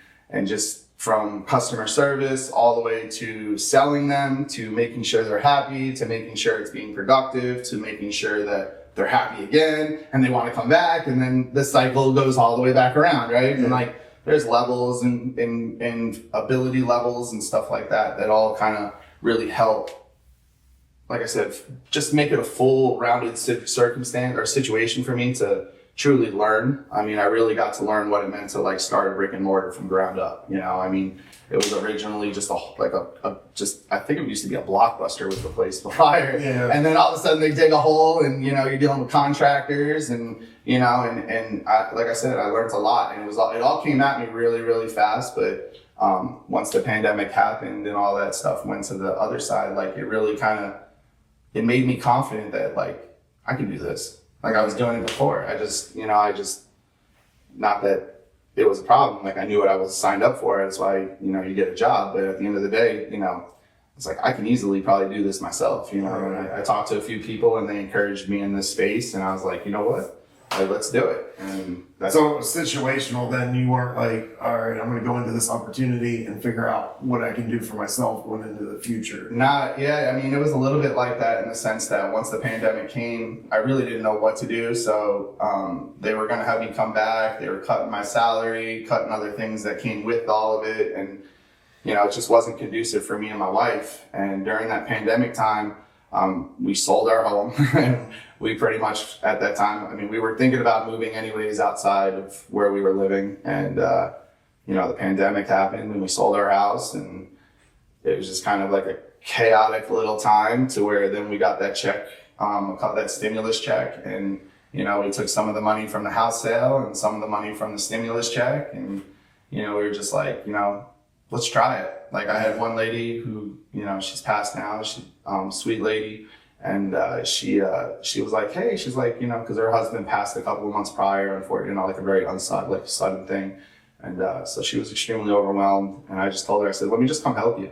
just from customer service all the way to selling them, to making sure they're happy, to making sure it's being productive, to making sure that they're happy again and they want to come back, and then the cycle goes all the way back around, right? Yeah. And there's levels and ability levels and stuff like that all kind of really help, like I said, just make it a full rounded circumstance or situation for me to truly learn. I mean, I really got to learn what it meant to start a brick and mortar from ground up. It was originally just I think it used to be a Blockbuster with replaced fire. Yeah. And then all of a sudden they dig a hole, and you're dealing with contractors, and like I said, I learned a lot, and it all came at me really, really fast. But once the pandemic happened and all that stuff went to the other side, it really it made me confident that I can do this. I was doing it before. I just not that it was a problem. I knew what I was signed up for. That's why, you get a job. But at the end of the day, it's I can easily probably do this myself, And I talked to a few people, and they encouraged me in this space. And I was like, you know what? Let's do it. And that's so it was situational then. You weren't all right, I'm going to go into this opportunity and figure out what I can do for myself going into the future. It was a little bit like that in the sense that once the pandemic came, I really didn't know what to do. So they were going to have me come back. They were cutting my salary, cutting other things that came with all of it. And it just wasn't conducive for me and my wife. And during that pandemic time, we sold our home. And we pretty much, at that time, I mean, we were thinking about moving anyways outside of where we were living. And, the pandemic happened and we sold our house, and it was just kind of like a chaotic little time to where then we got that check, that stimulus check. And, we took some of the money from the house sale and some of the money from the stimulus check. And, we were just like, let's try it. Like, I had one lady who, she's passed now, she's sweet lady. And she was like, hey, she's like, because her husband passed a couple of months prior, unfortunately, like a very sudden thing. And so she was extremely overwhelmed. And I just told her, I said, let me just come help you.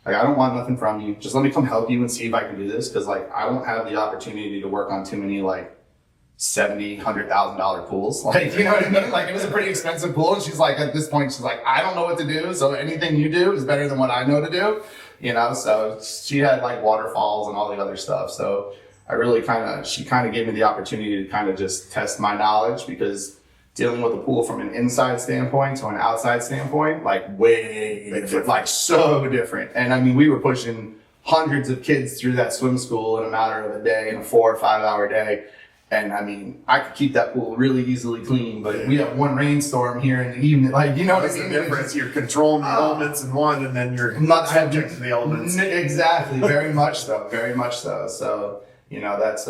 Like, I don't want nothing from you. Just let me come help you and see if I can do this. Because, like, I don't have the opportunity to work on too many, like, $70,000, $100,000 pools. Like, you know what I mean? Like, it was a pretty expensive pool. And she's like, at this point, she's like, I don't know what to do. So anything you do is better than what I know to do. So she had like waterfalls and all the other stuff. So she kind of gave me the opportunity to kind of just test my knowledge, because dealing with a pool from an inside standpoint to an outside standpoint, like way different, like so different. And I mean, we were pushing hundreds of kids through that swim school in a matter of a day, in a 4 or 5 hour day. And I mean, I could keep that pool really easily clean, but we have one rainstorm here in the evening. Like, you know what I mean? The difference. You're controlling the elements in one, and then you're not subject to the elements. Exactly. Very much so. Very much so. So, that's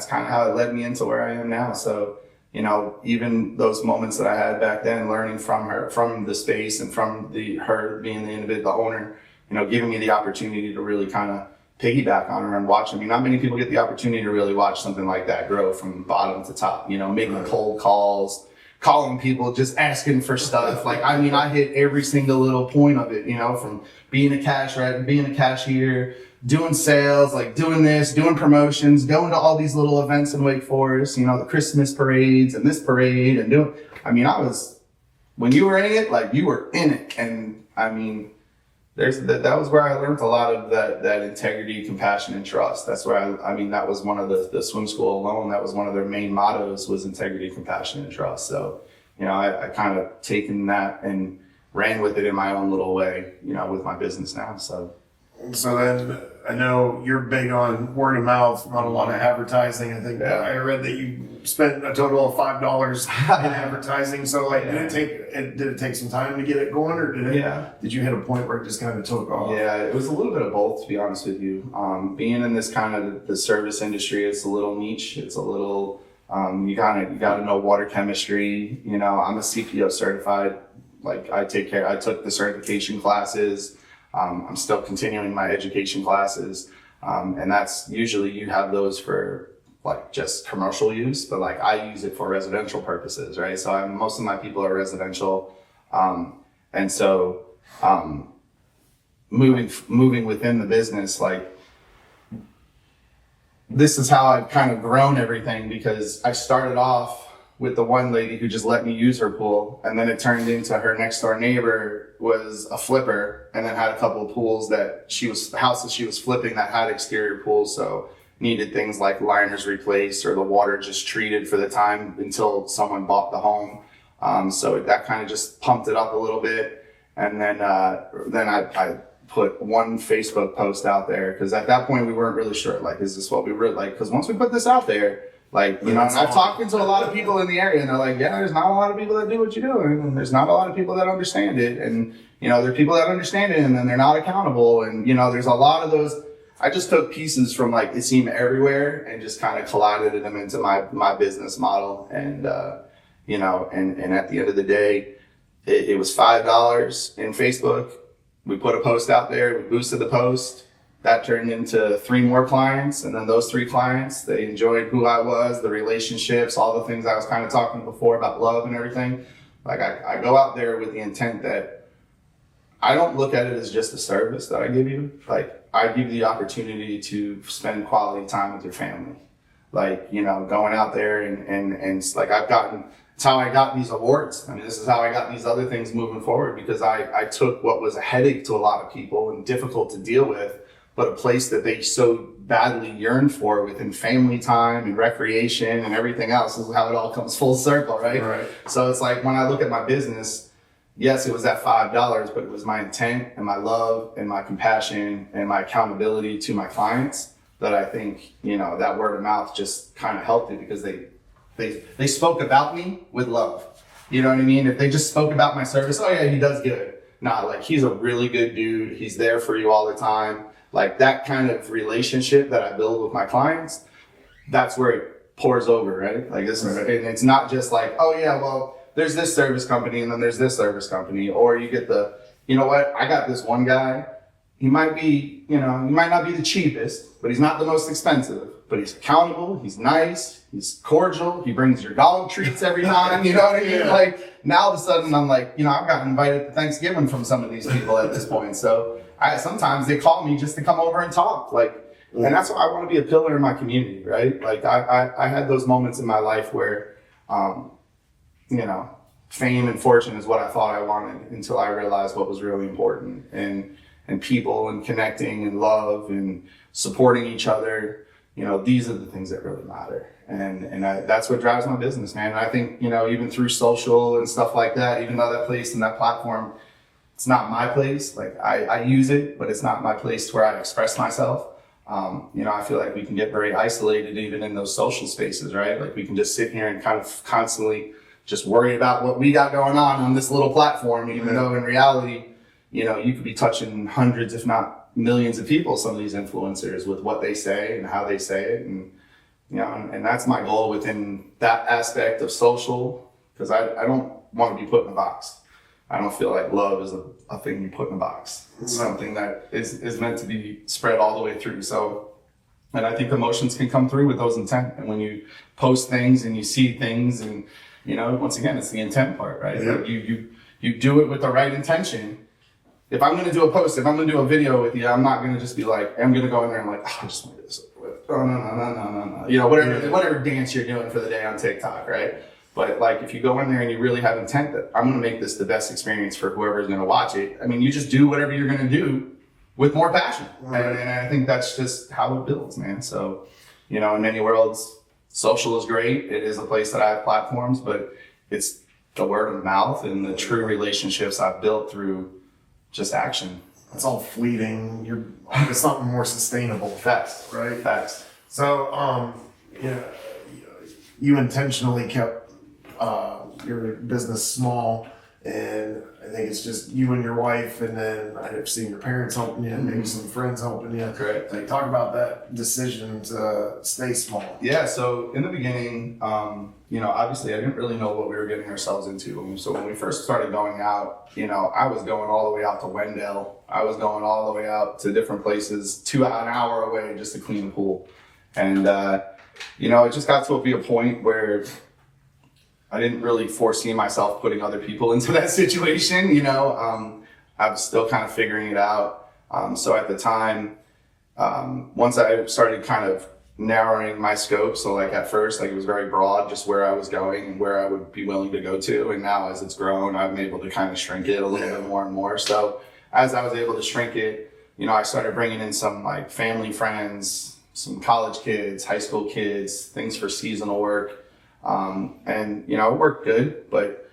kind of how it led me into where I am now. So, even those moments that I had back then, learning from her, from the space, and from her being the individual owner, giving me the opportunity to really kind of piggyback on her and watch. I mean, not many people get the opportunity to really watch something like that grow from bottom to top, making cold calls, calling people, just asking for stuff. Like, I mean, I hit every single little point of it, from being a cashier, doing sales, like doing this, doing promotions, going to all these little events in Wake Forest, the Christmas parades and this parade and when you were in it, like, you were in it. And I mean, that was where I learned a lot of that integrity, compassion, and trust. That's where that was one of the swim school alone. That was one of their main mottos, was integrity, compassion, and trust. So, I kind of taken that and ran with it in my own little way, with my business now. So then I know you're big on word of mouth, not a lot of advertising. I think I read that you spent a total of $5 in advertising. So, like, did it take some time to get it going, or did you hit a point where it just kind of took off? Yeah, it was a little bit of both, to be honest with you. Being in this kind of the service industry, it's a little niche. It's a little, you gotta know water chemistry. I'm a CPO certified. Like, I took the certification classes. I'm still continuing my education classes. And that's usually, you have those for like just commercial use, but like I use it for residential purposes, right? So most of my people are residential. And so, moving within the business, like, this is how I've kind of grown everything, because I started off with the one lady who just let me use her pool, and then it turned into her next door neighbor was a flipper, and then had a couple of pools houses she was flipping that had exterior pools, so needed things like liners replaced or the water just treated for the time until someone bought the home. So that kind of just pumped it up a little bit, and then I put one Facebook post out there, because at that point we weren't really sure, like, is this what we were like? Because once we put this out there, like, and I've talked to a lot of people in the area, and they're like, yeah, there's not a lot of people that do what you do, and there's not a lot of people that understand it, and there are people that understand it, and then they're not accountable, and there's a lot of those. I just took pieces from like It Seemed Everywhere and just kind of collided them into my business model, and and at the end of the day, it was $5 in Facebook. We put a post out there, we boosted the post. That turned into 3 more clients, and then those 3 clients, they enjoyed who I was, the relationships, all the things I was kind of talking before about love and everything. Like, I go out there with the intent that I don't look at it as just a service that I give you. Like, I give you the opportunity to spend quality time with your family. Like, going out there and like, it's how I got these awards. I mean, this is how I got these other things moving forward, because I took what was a headache to a lot of people and difficult to deal with, but a place that they so badly yearn for within family time and recreation and everything else. This is how it all comes full circle, right? So it's like, when I look at my business, yes, it was that $5, but it was my intent and my love and my compassion and my accountability to my clients that I think, that word of mouth just kind of helped it, because they spoke about me with love. You know what I mean? If they just spoke about my service, oh yeah, he does good. Nah, like, he's a really good dude. He's there for you all the time. Like, that kind of relationship that I build with my clients, that's where it pours over, right? Like, this is, and it's not just like, oh yeah, well, there's this service company and then there's this service company, or you get you know what? I got this one guy. He might be, he might not be the cheapest, but he's not the most expensive, but he's accountable. He's nice. He's cordial. He brings your dog treats every time. You know what I mean? Yeah. Like, now all of a sudden I'm like, I've gotten invited to Thanksgiving from some of these people at this point. So sometimes they call me just to come over and talk. Like, and that's why I want to be a pillar in my community, right? Like, I had those moments in my life where, fame and fortune is what I thought I wanted, until I realized what was really important, and people and connecting and love and supporting each other. These are the things that really matter. And that's what drives my business, man. And I think, even through social and stuff like that, even though that place and that platform, it's not my place. Like, I use it, but it's not my place where I express myself. I feel like we can get very isolated even in those social spaces, right? Like, we can just sit here and kind of constantly just worry about what we got going on this little platform, even though in reality, you could be touching hundreds, if not millions of people, some of these influencers, with what they say and how they say it. And, and that's my goal within that aspect of social, because I don't want to be put in a box. I don't feel like love is a thing you put in a box. It's something that is meant to be spread all the way through. So, and I think emotions can come through with those intent. And when you post things and you see things, and, once again, it's the intent part, right? Yeah. Like, you do it with the right intention. If I'm going to do a post, if I'm going to do a video with you, I'm not going to just be like, I'm going to go in there and like, I just want to do this. Oh, no. Whatever dance you're doing for the day on TikTok, right? But like, if you go in there and you really have intent that I'm going to make this the best experience for whoever's going to watch it, I mean, you just do whatever you're going to do with more passion. Right. And I think that's just how it builds, man. So, in many worlds, social is great. It is a place that I have platforms, but it's the word of mouth and the true relationships I've built through just action. It's all fleeting. It's something more sustainable. Facts. Right? Facts. So, you intentionally kept your business small, and I think it's just you and your wife, and then I've seen your parents helping you, and maybe some friends helping you. Correct. Like, talk about that decision to stay small. Yeah, so in the beginning, obviously I didn't really know what we were getting ourselves into. So when we first started going out, I was going all the way out to Wendell. I was going all the way out to different places, an hour away, just to clean the pool. And, it just got to be a point where I didn't really foresee myself putting other people into that situation. I was still kind of figuring it out. So at the time, once I started kind of narrowing my scope, so like at first, like, it was very broad, just where I was going and where I would be willing to go to. And now as it's grown, I'm able to kind of shrink it a little bit more and more. So as I was able to shrink it, I started bringing in some like family friends, some college kids, high school kids, things for seasonal work. And it worked good, but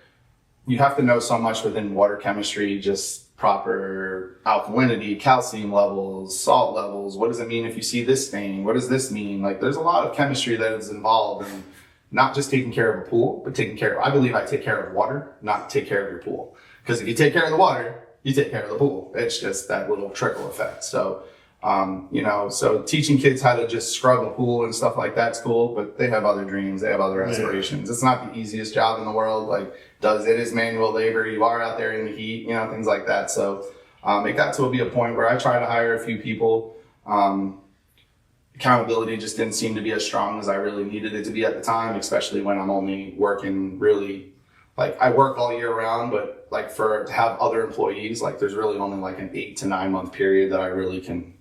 you have to know so much within water chemistry, just proper alkalinity, calcium levels, salt levels. What does it mean if you see this stain? What does this mean? Like, there's a lot of chemistry that is involved in not just taking care of a pool, but I believe I take care of water, not take care of your pool. Because if you take care of the water, you take care of the pool. It's just that little trickle effect. So, so teaching kids how to just scrub a pool and stuff like that's cool, but they have other dreams, they have other aspirations. Yeah. It's not the easiest job in the world. Like, it is manual labor. You are out there in the heat, things like that. So, it got to be a point where I tried to hire a few people. Accountability just didn't seem to be as strong as I really needed it to be at the time, especially when I'm only working really, like, I work all year round, but like, to have other employees, like, there's really only like an 8 to 9 month period that I really can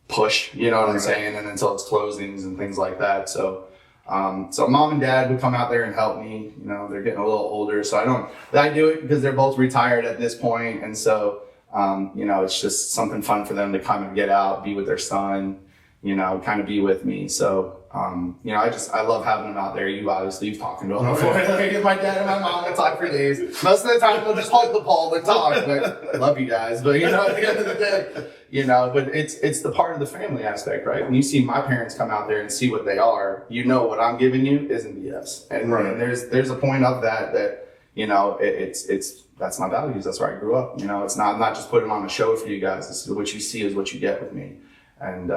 push, you know what I'm saying? And until it's closings and things like that. So, so mom and dad would come out there and help me. They're getting a little older, so I do it because they're both retired at this point. And so, it's just something fun for them to come and get out, be with their son, kind of be with me. So, I love having them out there. You've talked to them before. Like, my dad and my mom will talk for days. Most of the time they'll just hold the pole and talk, but love you guys. But, at the end of the day, but it's the part of the family aspect, right? When you see my parents come out there and see what they are, what I'm giving you isn't BS. And, right. And there's a point of that, that's my values. That's where I grew up. It's not, I'm not just putting on a show for you guys. This is what you see is what you get with me. And,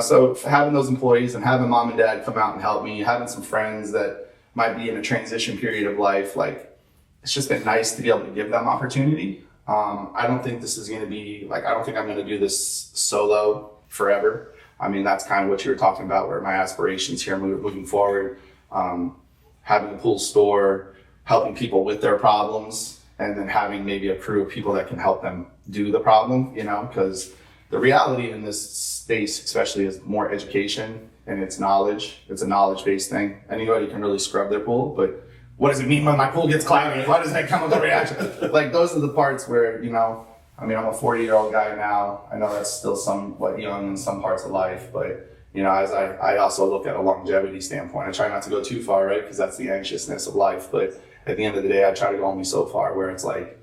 so having those employees and having mom and dad come out and help me, having some friends that might be in a transition period of life, like, it's just been nice to be able to give them opportunity. I don't think this is going to be I don't think I'm going to do this solo forever. I mean, that's kind of what you were talking about, where my aspirations here moving forward, having a pool store, helping people with their problems, and then having maybe a crew of people that can help them do the problem, because the reality in this space, especially, is more education and it's knowledge. It's a knowledge-based thing. Anybody can really scrub their pool, but what does it mean when my pool gets cloudy? Why does that come with a reaction? Those are the parts where, I'm a 40-year-old guy now. I know that's still somewhat young in some parts of life, but, as I also look at a longevity standpoint, I try not to go too far, right? Because that's the anxiousness of life. But at the end of the day, I try to go only so far where it's like,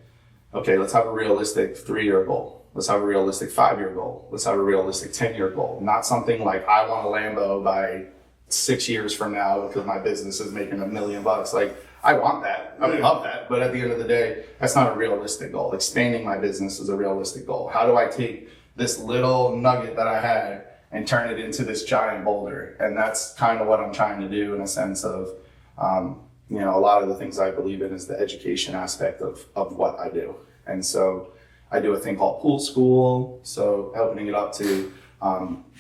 okay, let's have a realistic 3-year goal. Let's have a realistic 5-year goal. Let's have a realistic 10-year goal. Not something like I want a Lambo by 6 years from now because my business is making $1 million. Like, I want that. I would love that. But at the end of the day, that's not a realistic goal. Expanding my business is a realistic goal. How do I take this little nugget that I had and turn it into this giant boulder? And that's kind of what I'm trying to do, in a sense of, a lot of the things I believe in is the education aspect of what I do. And so I do a thing called pool school. So opening it up to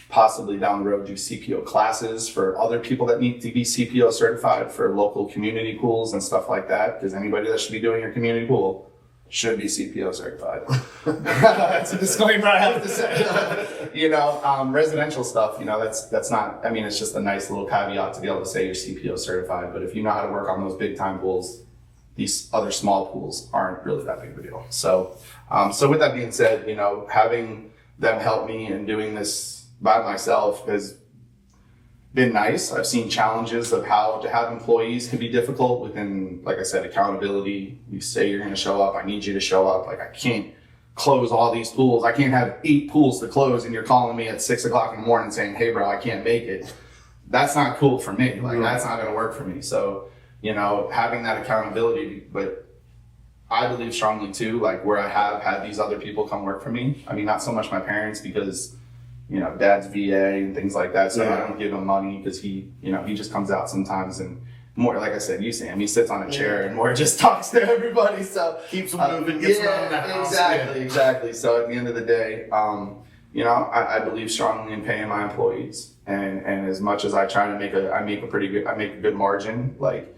possibly down the road do CPO classes for other people that need to be CPO certified for local community pools and stuff like that. Because anybody that should be doing your community pool should be CPO certified. That's a disclaimer I have to say. Residential stuff, that's not, it's just a nice little caveat to be able to say you're CPO certified. But if you know how to work on those big time pools, these other small pools aren't really that big of a deal. So with that being said, having them help me and doing this by myself has been nice. I've seen challenges of how to have employees can be difficult within, like I said, accountability. You say you're going to show up. I need you to show up. Like, I can't close all these pools. I can't have 8 pools to close and you're calling me at 6 o'clock in the morning saying, hey bro, I can't make it. That's not cool for me. Like, that's not going to work for me. So, having that accountability, but I believe strongly too, like, where I have had these other people come work for me. Not so much my parents, because, dad's VA and things like that. So I don't give him money because he just comes out sometimes and more, like I said, you see him, he sits on a chair and more just talks to everybody. So keeps moving, gets around the house. Exactly. So at the end of the day, I believe strongly in paying my employees, and as much as I try to make a good margin, like,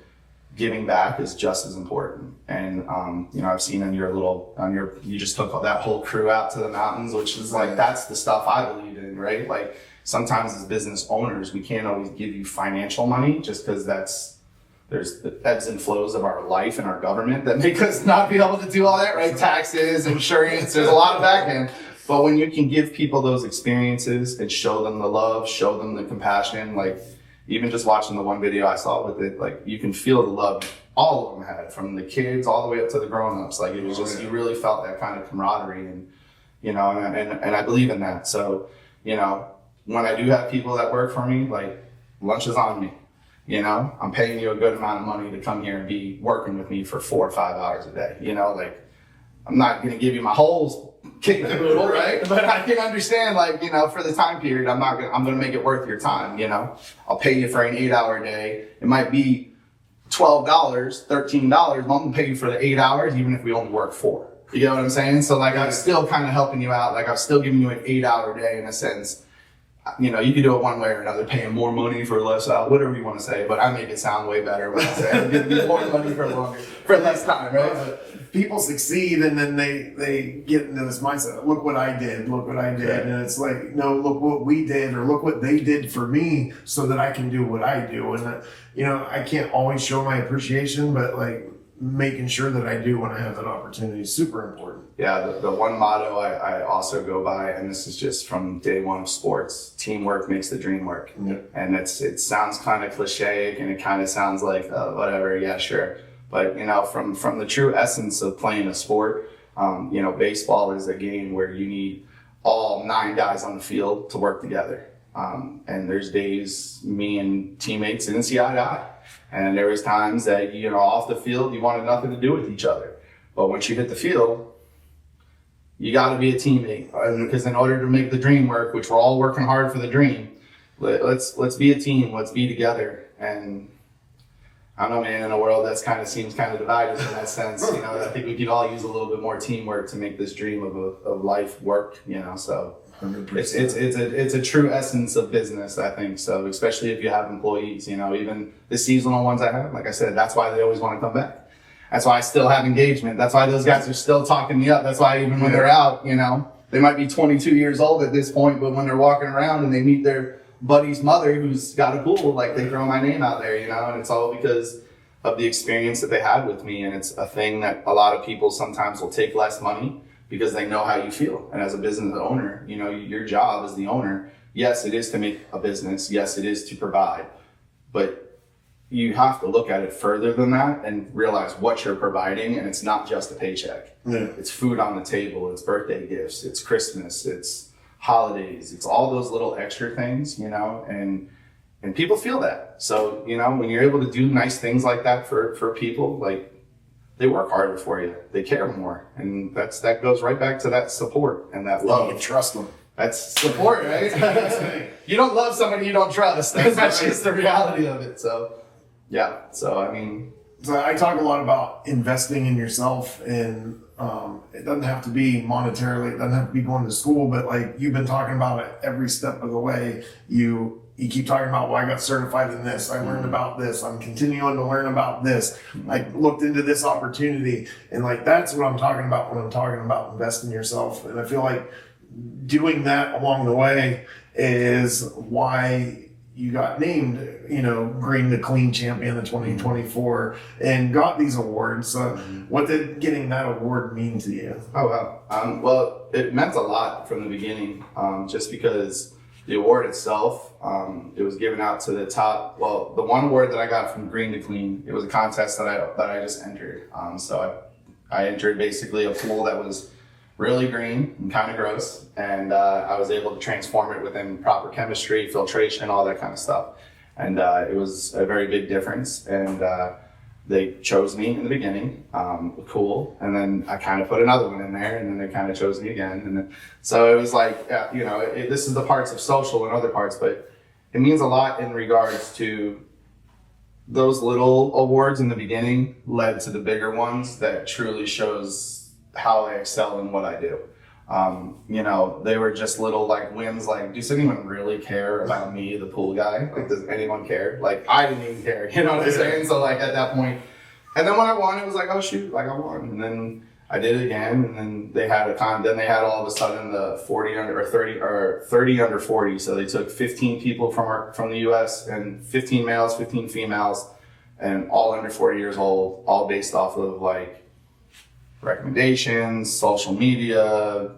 giving back is just as important. And I've seen you just took that whole crew out to the mountains, which is like, that's the stuff I believe in, right? Like, sometimes as business owners, we can't always give you financial money just because there's the ebbs and flows of our life and our government that make us not be able to do all that, right? Taxes, insurance, there's a lot of back end. But when you can give people those experiences and show them the love, show them the compassion, like, even just watching the one video I saw with it, like, you can feel the love all of them had, from the kids all the way up to the grown-ups. Like, it was just, you really felt that kind of camaraderie, and, and I believe in that. So, when I do have people that work for me, like, lunch is on me. I'm paying you a good amount of money to come here and be working with me for 4 or 5 hours a day. Like, I'm not going to give you my whole kick the boodle, right? But I can understand, like, for the time period, I'm going to make it worth your time. I'll pay you for an 8-hour day. It might be $12, $13, but I'm going to pay you for the 8 hours, even if we only work 4. You get what I'm saying? So, like, I'm still kind of helping you out. Like, I'm still giving you an 8-hour day in a sense. You can do it one way or another, paying more money for less out, whatever you want to say, but I make it sound way better when I say I'm giving you more money for less time, right? People succeed, and then they get into this mindset, look what I did, and it's like, no, look what we did, or look what they did for me so that I can do what I do. And I can't always show my appreciation, but, like, making sure that I do when I have that opportunity is super important. Yeah, the one motto I also go by, and this is just from day one of sports: teamwork makes the dream work. Yeah. And it sounds kind of cliche, and it kind of sounds like whatever, yeah, sure. But from the true essence of playing a sport, baseball is a game where you need all 9 guys on the field to work together. And there's days me and teammates didn't see eye to eye. And there was times that, off the field, you wanted nothing to do with each other. But once you hit the field, you got to be a teammate. Because in order to make the dream work, which we're all working hard for the dream, let's be a team. Let's be together. And I don't know, man, in a world that seems kind of divided in that sense, I think we could all use a little bit more teamwork to make this dream of life work, so 100%. It's a true essence of business, I think. So especially if you have employees, even the seasonal ones I have, like I said, that's why they always want to come back. That's why I still have engagement. That's why those guys are still talking me up. That's why even when they're out, they might be 22 years old at this point, but when they're walking around and they meet their buddy's mother who's got a pool, like they throw my name out there, and it's all because of the experience that they had with me. And it's a thing that a lot of people sometimes will take less money because they know how you feel. And as a business owner, your job as the owner, yes, it is to make a business. Yes, it is to provide, but you have to look at it further than that and realize what you're providing. And it's not just a paycheck. Yeah. It's food on the table. It's birthday gifts. It's Christmas. It's holidays. It's all those little extra things, and people feel that. So, when you're able to do nice things like that for people, like, they work harder for you. They care more. And that goes right back to that support and that love. You can trust them. That's support, right? You don't love somebody you don't trust. That's just the reality of it. So, yeah. So, So I talk a lot about investing in yourself, and it doesn't have to be monetarily, it doesn't have to be going to school, but like you've been talking about it every step of the way. You keep talking about, well, I got certified in this, I learned about this, I'm continuing to learn about this, I looked into this opportunity, and like that's what I'm talking about when I'm talking about investing in yourself. And I feel like doing that along the way is why you got named, Green the Clean Champion of 2024 and got these awards. What did getting that award mean to you? Oh, wow. Well, it meant a lot from the beginning, just because the award itself, it was given out to the top. Well, the one award that I got from Green to Clean, it was a contest that I just entered. So I entered basically a pool that was really green and kind of gross, and I was able to transform it within proper chemistry, filtration, all that kind of stuff. And it was a very big difference. And they chose me in the beginning, cool. And then I kind of put another one in there, and then they kind of chose me again. And then, so it was like, this is the parts of social and other parts, but it means a lot in regards to those little awards in the beginning led to the bigger ones that truly shows how I excel in what I do. They were just little like wins, like, does anyone really care about me, the pool guy? Like, does anyone care? Like, I didn't even care, you know what I'm saying? So like at that point, and then when I won, it was like, oh shoot, like I won. And then I did it again, and then they had then they had all of a sudden the 40 under or 30 under 40. So they took 15 people from the US and 15 males, 15 females, and all under 40 years old, all based off of like recommendations, social media,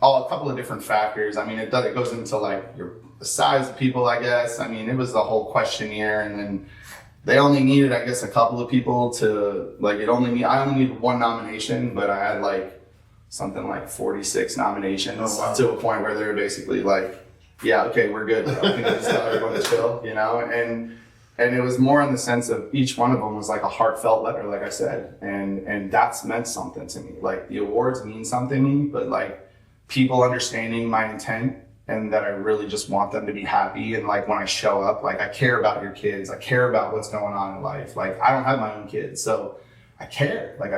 a couple of different factors. It goes into like the size of people, I guess. It was the whole questionnaire, and then they only needed, I guess, a couple of people to like. I only needed one nomination, but I had like something like 46 nominations. Oh, wow. To a point where they were basically like, "Yeah, okay, we're good. I think just tell everyone to chill," And it was more in the sense of each one of them was like a heartfelt letter, like I said. And that's meant something to me. Like, the awards mean something to me, but like people understanding my intent and that I really just want them to be happy. And like when I show up, like I care about your kids. I care about what's going on in life. Like, I don't have my own kids, so I care. Like,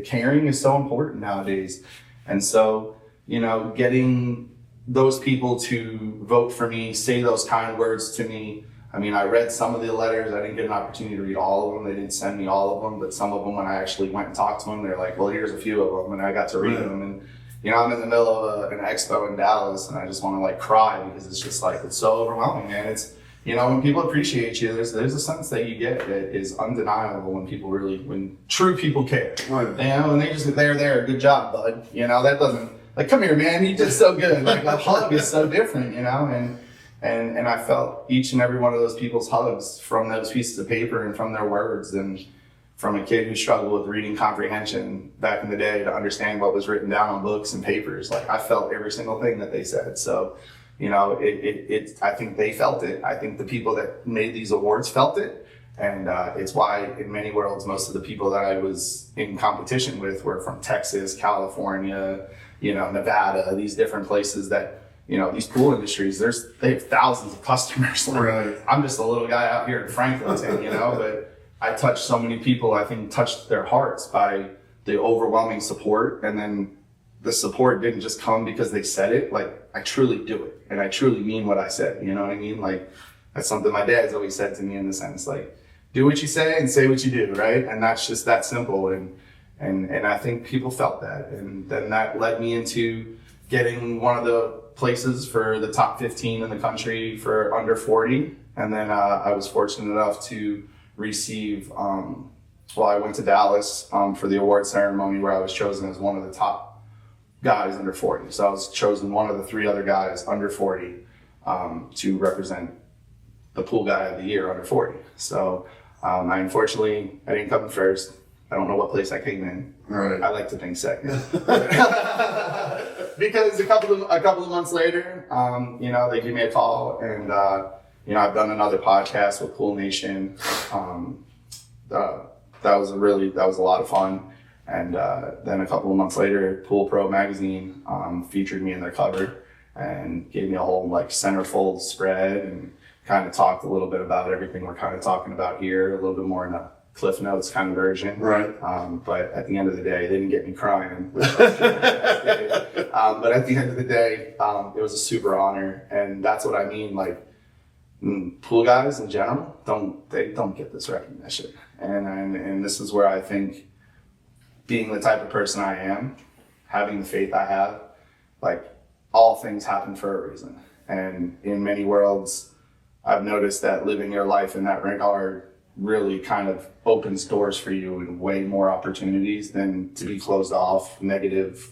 caring is so important nowadays. And so, getting those people to vote for me, say those kind words to me. I read some of the letters. I didn't get an opportunity to read all of them. They didn't send me all of them, but some of them, when I actually went and talked to them, they're like, well, here's a few of them, and I got to read them. And, I'm in the middle of an expo in Dallas, and I just want to like cry because it's just like, it's so overwhelming, man. when people appreciate you, there's a sense that you get that is undeniable when true people care. Right. And they just, they're there, good job, bud. That doesn't, like, come here, man, you did so good. Like, a hug is so different, and I felt each and every one of those people's hugs from those pieces of paper and from their words, and from a kid who struggled with reading comprehension back in the day to understand what was written down on books and papers. Like, I felt every single thing that they said. So, I think they felt it. I think the people that made these awards felt it. And it's why in many worlds, most of the people that I was in competition with were from Texas, California, Nevada, these different places that, these pool industries, they have thousands of customers. Right. I'm just a little guy out here in Franklinton, but I touched so many people, I think touched their hearts by the overwhelming support. And then the support didn't just come because they said it. Like, I truly do it. And I truly mean what I said. You know what I mean? Like, that's something my dad's always said to me, in the sense, like, do what you say and say what you do, right? And that's just that simple. And I think people felt that. And then that led me into getting one of the places for the top 15 in the country for under 40. And then I was fortunate enough to receive, I went to Dallas for the award ceremony, where I was chosen as one of the top guys under 40. So I was chosen one of the 3 other guys under 40 to represent the pool guy of the year under 40. So unfortunately, I didn't come in first. I don't know what place I came in. Right. I like to think second. Because a couple of months later, they gave me a call, and I've done another podcast with Pool Nation. That was a lot of fun. And then a couple of months later, Pool Pro magazine featured me in their cover and gave me a whole centerfold spread, and kind of talked a little bit about everything we're kind of talking about here, a little bit more in a Cliff Notes kind of version. Right. But at the end of the day, they didn't get me crying. But at the end of the day, it was a super honor. And that's what I mean. Like, pool guys in general, they don't get this recognition. And this is where I think, being the type of person I am, having the faith I have, like, all things happen for a reason. And in many worlds, I've noticed that living your life in that regard really kind of opens doors for you and way more opportunities than to be closed off, negative,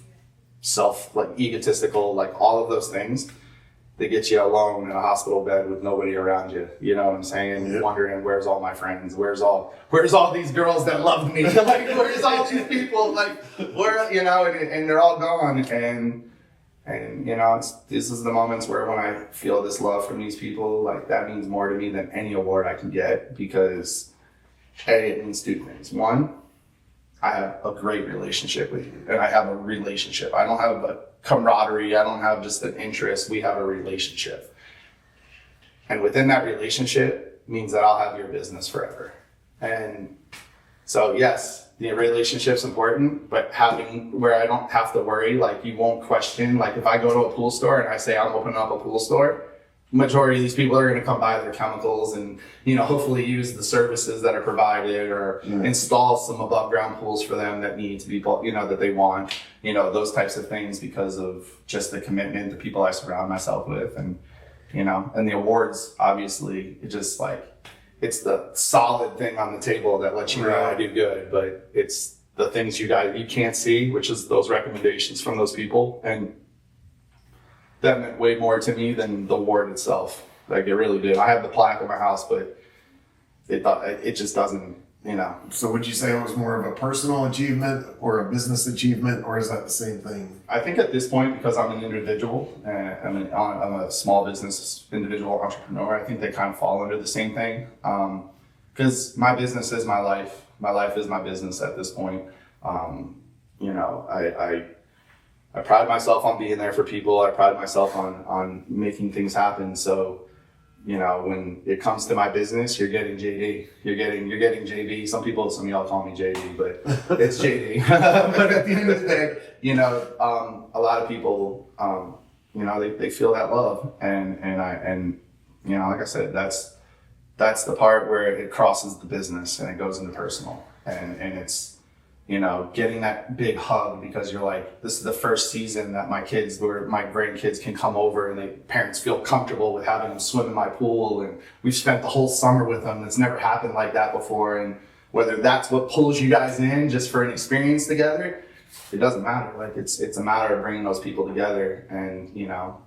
egotistical, all of those things. They get you alone in a hospital bed with nobody around you. You know what I'm saying? Yep. Wondering, where's all my friends? Where's all these girls that loved me? Where's all these people? And they're all gone. And this is the moments where, when I feel this love from these people, that means more to me than any award I can get, because it means 2 things. One, I have a great relationship with you, and I have a relationship. I don't have a camaraderie. I don't have just an interest. We have a relationship. And within that relationship means that I'll have your business forever. And so, yes, the relationship's important, but having where I don't have to worry, you won't question, if I go to a pool store and I say I'm opening up a pool store, majority of these people are going to come buy their chemicals and, hopefully use the services that are provided, or install some above ground pools for them that need to be, that they want, those types of things, because of just the commitment, the people I surround myself with. And the awards, obviously, it just it's the solid thing on the table that lets you know I do good, but it's the things you can't see, which is those recommendations from those people. And that meant way more to me than the award itself. It really did. I have the plaque in my house, but it just doesn't, So would you say it was more of a personal achievement or a business achievement, or is that the same thing? I think at this point, because I'm an individual, and I'm a small business individual entrepreneur, I think they kind of fall under the same thing. Because my business is my life. My life is my business at this point. I pride myself on being there for people. I pride myself on making things happen. So, when it comes to my business, you're getting JD. You're getting JB. Some of y'all call me JD, but it's JD. But at the end of the day, a lot of people, they feel that love, and like I said, that's the part where it crosses the business and it goes into personal, and getting that big hug because you're like, this is the first season that my grandkids can come over and parents feel comfortable with having them swim in my pool. And we've spent the whole summer with them. It's never happened like that before. And whether that's what pulls you guys in just for an experience together, it doesn't matter. Like it's a matter of bringing those people together. And,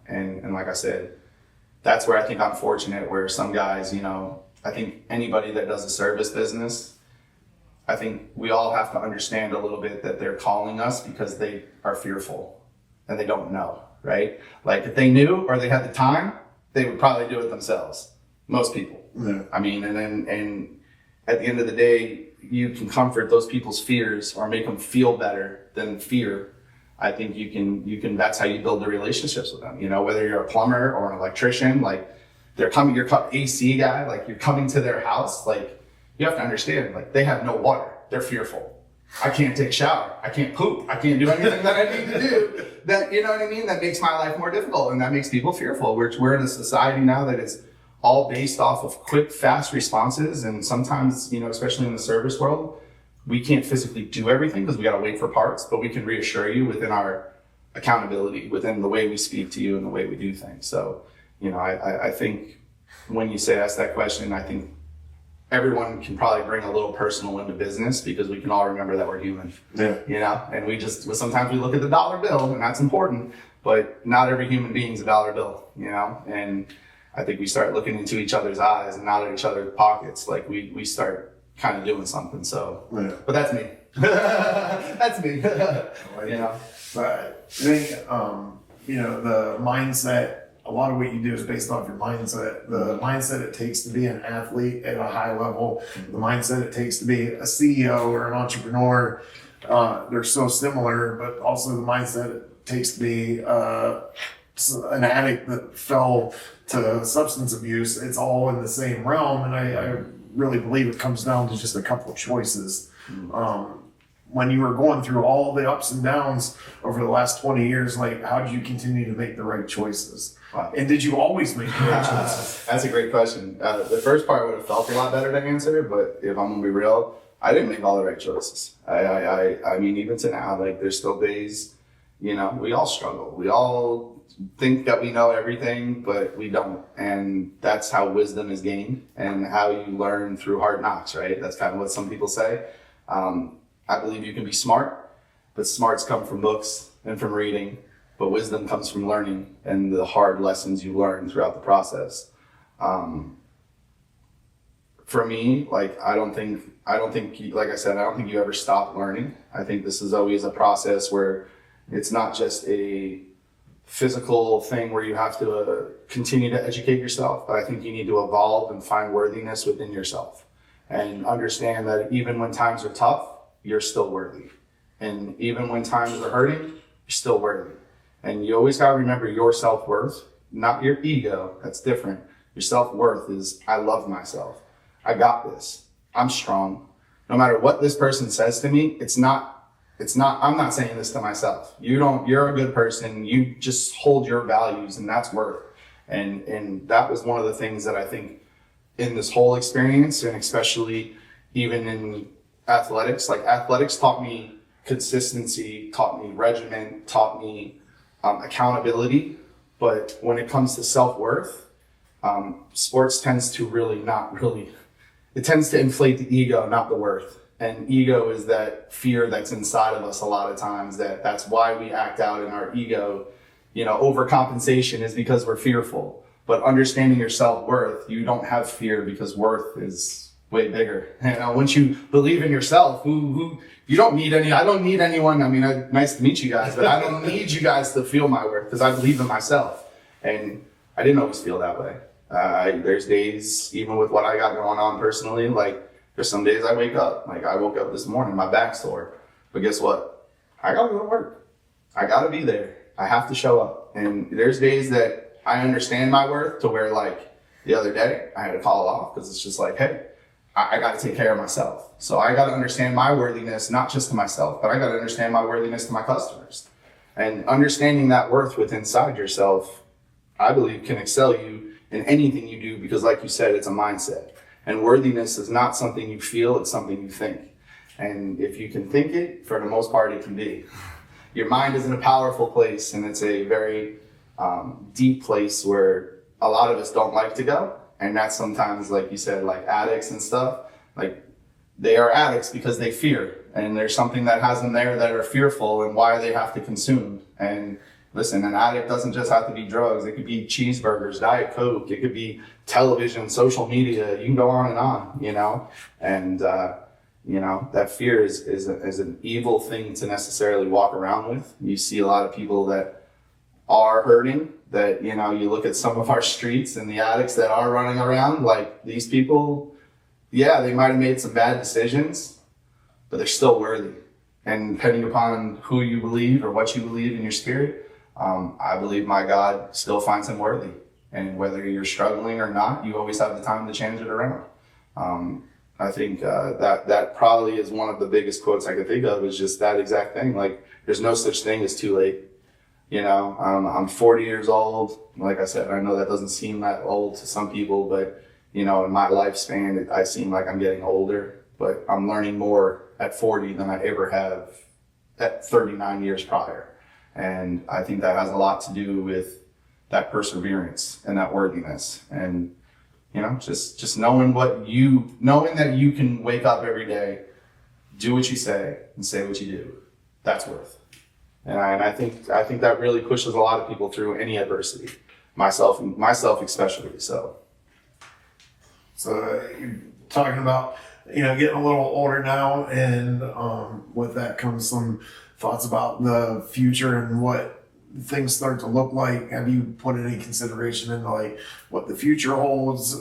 and like I said, that's where I think I'm fortunate where some guys, I think anybody that does a service business, I think we all have to understand a little bit that they're calling us because they are fearful and they don't know, right? Like if they knew or they had the time, they would probably do it themselves. Most people. Yeah. I mean, and at the end of the day, you can comfort those people's fears or make them feel better than fear. I think you can, that's how you build the relationships with them. Whether you're a plumber or an electrician, like you're AC guy, like you're coming to their house, like, you have to understand, like, they have no water. They're fearful. I can't take a shower. I can't poop. I can't do anything that I need to do. That, you know what I mean? That makes my life more difficult, and that makes people fearful. We're in a society now that is all based off of quick, fast responses, and sometimes, especially in the service world, we can't physically do everything because we got to wait for parts, but we can reassure you within our accountability, within the way we speak to you and the way we do things. So, I think when you ask that question, I think everyone can probably bring a little personal into business because we can all remember that we're human. Yeah. And sometimes we look at the dollar bill and that's important, but not every human being is a dollar bill, and I think we start looking into each other's eyes and not at each other's pockets. Like we start kind of doing something. So, yeah. But that's me. That's me. But I think, the mindset, a lot of what you do is based off your mindset. The mindset it takes to be an athlete at a high level, the mindset it takes to be a CEO or an entrepreneur, they're so similar, but also the mindset it takes to be an addict that fell to substance abuse. It's all in the same realm, and I really believe it comes down to just a couple of choices. When you were going through all the ups and downs over the last 20 years, like, how did you continue to make the right choices? Wow. And did you always make the right choices? That's a great question. The first part would have felt a lot better to answer, but if I'm gonna be real, I didn't make all the right choices. I mean, even to now, like, there's still days, we all struggle. We all think that we know everything, but we don't. And that's how wisdom is gained and how you learn through hard knocks, right? That's kind of what some people say. I believe you can be smart, but smarts come from books and from reading, but wisdom comes from learning and the hard lessons you learn throughout the process. For me, like, I don't think, like I said, I don't think you ever stop learning. I think this is always a process where it's not just a physical thing where you have to continue to educate yourself, but I think you need to evolve and find worthiness within yourself and understand that even when times are tough, you're still worthy. And even when times are hurting, you're still worthy. And you always gotta remember your self-worth, not your ego. That's different. Your self-worth is, I love myself. I got this. I'm strong. No matter what this person says to me, I'm not saying this to myself. You're a good person. You just hold your values, and that's worth. And that was one of the things that I think in this whole experience, and especially even in athletics, like, athletics taught me consistency, taught me regimen, taught me accountability. But when it comes to self-worth, sports tends to it tends to inflate the ego, not the worth. And ego is that fear that's inside of us a lot of times. That's why we act out in our ego. Overcompensation is because we're fearful. But understanding your self-worth, you don't have fear because worth is way bigger. Once you believe in yourself, you don't need I don't need anyone. I mean, nice to meet you guys, but I don't need you guys to feel my worth because I believe in myself. And I didn't always feel that way. There's days, even with what I got going on personally, like, there's some days I wake up, like I woke up this morning, my back's sore. But guess what? I gotta go to work. I gotta be there. I have to show up. And there's days that I understand my worth to where, like, the other day I had to call it off because it's just like, hey, I gotta take care of myself. So I gotta understand my worthiness, not just to myself, but I gotta understand my worthiness to my customers. And understanding that worth within inside yourself, I believe, can excel you in anything you do because, like you said, it's a mindset. And worthiness is not something you feel, it's something you think. And if you can think it, for the most part, it can be. Your mind is in a powerful place, and it's a very deep place where a lot of us don't like to go. And that's sometimes, like you said, like addicts and stuff, like they are addicts because they fear. And there's something that has them there that are fearful and why they have to consume. And listen, an addict doesn't just have to be drugs. It could be cheeseburgers, Diet Coke. It could be television, social media. You can go on and on, you know? And, you know, that fear is an evil thing to necessarily walk around with. You see a lot of people that are hurting, that, you know, you look at some of our streets and the addicts that are running around, like these people, yeah, they might have made some bad decisions, but they're still worthy. And depending upon who you believe or what you believe in your spirit, I believe my God still finds him worthy. And whether you're struggling or not, you always have the time to change it around. I think that probably is one of the biggest quotes I could think of, is just that exact thing. Like, there's no such thing as too late. You know, I'm 40 years old. Like I said, I know that doesn't seem that old to some people, but, you know, in my lifespan, I seem like I'm getting older. But I'm learning more at 40 than I ever have at 39 years prior. And I think that has a lot to do with that perseverance and that worthiness. And, you know, just knowing that you can wake up every day, do what you say, and say what you do. That's worth. And I think that really pushes a lot of people through any adversity, myself especially. So you're talking about, you know, getting a little older now, and with that comes some thoughts about the future and what things start to look like. Have you put any consideration into like what the future holds?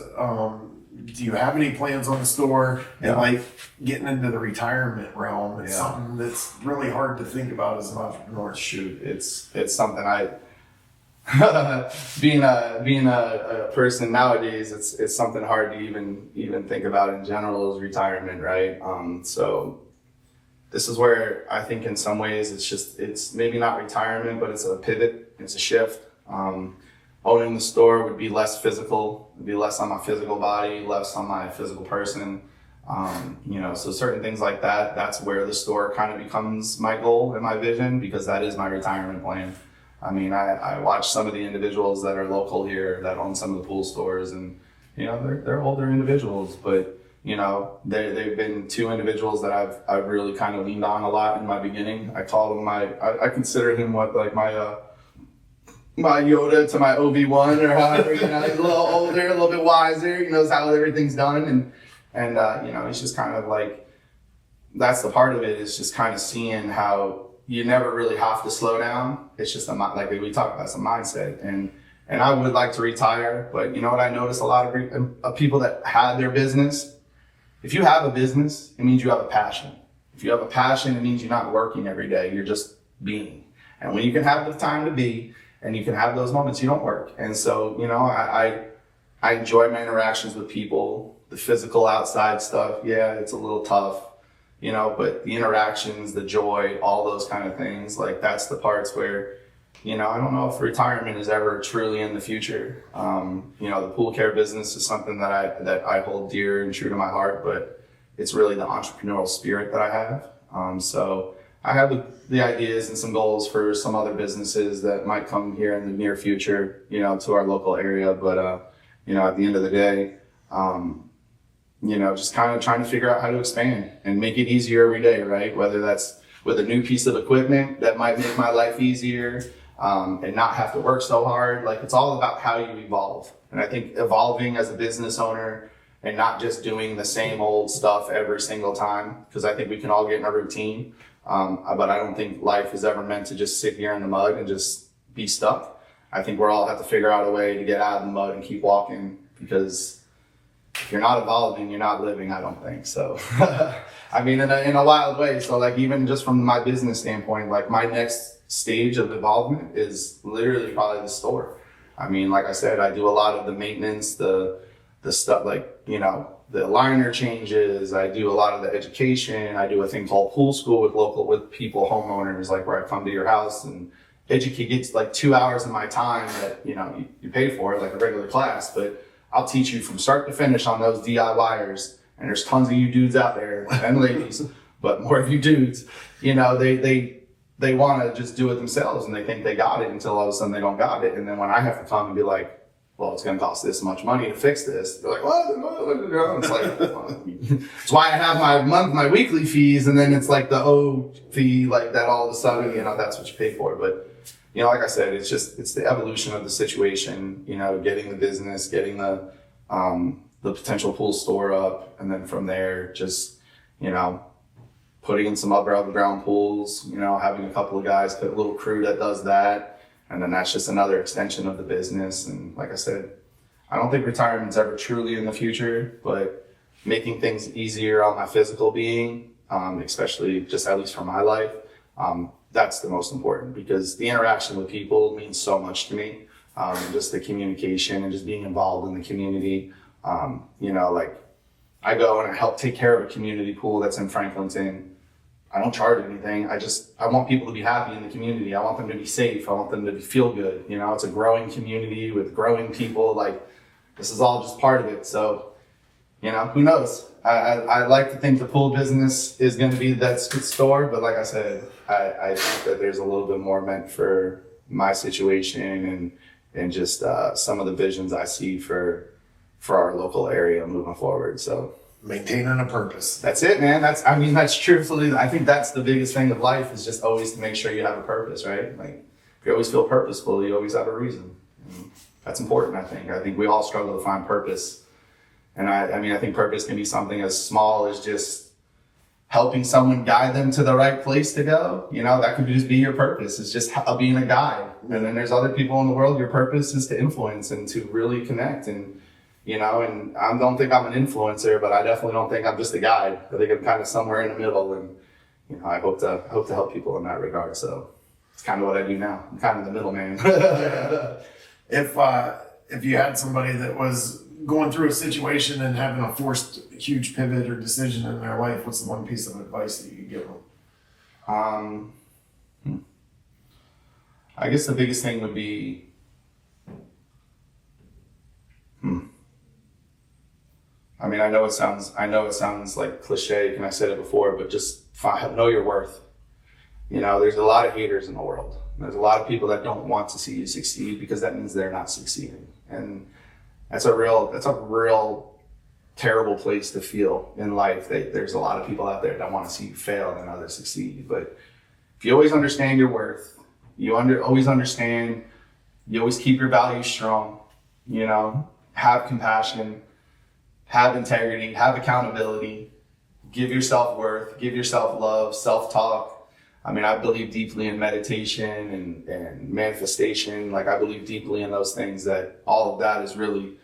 Do you have any plans on the store? And like getting into the retirement realm, it's something that's really hard to think about as an entrepreneur. Shoot, it's something being a person nowadays, it's something hard to even think about in general, is retirement, right? So this is where I think in some ways it's maybe not retirement, but it's a pivot, it's a shift. Owning the store would be less physical, would be less on my physical body, less on my physical person. You know, so certain things like that, that's where the store kind of becomes my goal and my vision, because that is my retirement plan. I mean, I watch some of the individuals that are local here that own some of the pool stores, and, you know, they're older individuals, but, you know, they've been two individuals that I've really kind of leaned on a lot in my beginning. I call them I consider him my Yoda to my Obi-Wan, or however, you know, he's a little older, a little bit wiser, he knows how everything's done, and you know, it's just kind of like, that's the part of it, is just kind of seeing how you never really have to slow down. It's just like we talk about, some mindset. And I would like to retire, but you know what I notice a lot of people that had their business, if you have a business, it means you have a passion. If you have a passion, it means you're not working every day, you're just being. And when you can have the time to be, and you can have those moments, you don't work. And so, you know, I enjoy my interactions with people, the physical outside stuff. Yeah, it's a little tough, you know, but the interactions, the joy, all those kind of things, like that's the parts where, you know, I don't know if retirement is ever truly in the future. You know, the pool care business is something that I hold dear and true to my heart, but it's really the entrepreneurial spirit that I have. So I have the ideas and some goals for some other businesses that might come here in the near future, you know, to our local area. But, you know, at the end of the day, you know, just kind of trying to figure out how to expand and make it easier every day, right? Whether that's with a new piece of equipment that might make my life easier, and not have to work so hard. Like, it's all about how you evolve. And I think evolving as a business owner and not just doing the same old stuff every single time, because I think we can all get in a routine. But I don't think life is ever meant to just sit here in the mud and just be stuck. I think we're all have to figure out a way to get out of the mud and keep walking, because if you're not evolving, you're not living, I don't think. So, I mean, in a wild way. So like, even just from my business standpoint, like my next stage of involvement is literally probably the store. I mean, like I said, I do a lot of the maintenance, the stuff, like, you know, the liner changes. I do a lot of the education. I do a thing called pool school with people, homeowners, like where I come to your house and educate. Gets like 2 hours of my time that, you know, you pay for it like a regular class, but I'll teach you from start to finish on those DIYers. And there's tons of you dudes out there and ladies but more of you dudes, you know, they want to just do it themselves and they think they got it until all of a sudden they don't got it. And then when I have to come and be like, well, it's going to cost this much money to fix this. They're like, what? It's like, it's why I have my weekly fees, and then it's like the O fee, like that all of a sudden, you know, that's what you pay for. But, you know, like I said, it's the evolution of the situation, you know, getting the business, getting the potential pool store up, and then from there, just, you know, putting in some above ground pools, you know, having a couple of guys, a little crew that does that. And then that's just another extension of the business. And like I said, I don't think retirement's ever truly in the future, but making things easier on my physical being, especially just at least for my life, that's the most important, because the interaction with people means so much to me. Just the communication and just being involved in the community. You know, like I go and I help take care of a community pool that's in Franklinton. I don't charge anything. I want people to be happy in the community. I want them to be safe. I want them to feel good. You know, it's a growing community with growing people. Like, this is all just part of it. So, you know, who knows? I like to think the pool business is going to be that store, but like I said, I think that there's a little bit more meant for my situation and just some of the visions I see for our local area moving forward. So. Maintaining a purpose. That's it, man. That's truthfully, I think that's the biggest thing of life, is just always to make sure you have a purpose, right? Like, if you always feel purposeful, you always have a reason. And that's important, I think. I think we all struggle to find purpose. And I think purpose can be something as small as just helping someone guide them to the right place to go. You know, that could just be your purpose. It's just being a guide. And then there's other people in the world. Your purpose is to influence and to really connect. And you know, and I don't think I'm an influencer, but I definitely don't think I'm just a guide. I think I'm kind of somewhere in the middle, and you know, I hope to help people in that regard. So it's kind of what I do now. I'm kind of the middleman. If you had somebody that was going through a situation and having a forced huge pivot or decision in their life, what's the one piece of advice that you could give them? I guess the biggest thing would be. I mean, I know it sounds like cliche, and I said it before, but just know your worth. You know, there's a lot of haters in the world. There's a lot of people that don't want to see you succeed because that means they're not succeeding. And that's a real terrible place to feel in life. There's a lot of people out there that want to see you fail and others succeed. But if you always understand your worth, you always understand, you always keep your values strong, you know, have compassion, have integrity, have accountability, give yourself worth, give yourself love, self-talk. I mean, I believe deeply in meditation and manifestation. Like, I believe deeply in those things, that all of that is really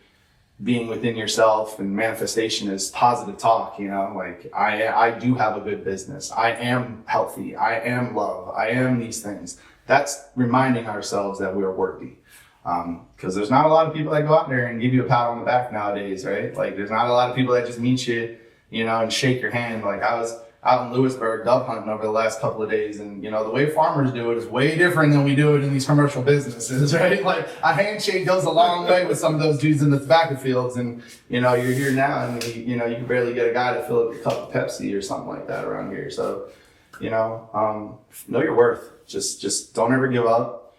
being within yourself, and manifestation is positive talk, you know, like I do have a good business. I am healthy. I am love. I am these things. That's reminding ourselves that we're worthy. Because there's not a lot of people that go out there and give you a pat on the back nowadays, right? Like, there's not a lot of people that just meet you, you know, and shake your hand. Like, I was out in Lewisburg dove hunting over the last couple of days, and, you know, the way farmers do it is way different than we do it in these commercial businesses, right? Like, a handshake goes a long way with some of those dudes in the tobacco fields, and, you know, you're here now, and, you know, you can barely get a guy to fill up a cup of Pepsi or something like that around here. So, you know your worth. Just don't ever give up.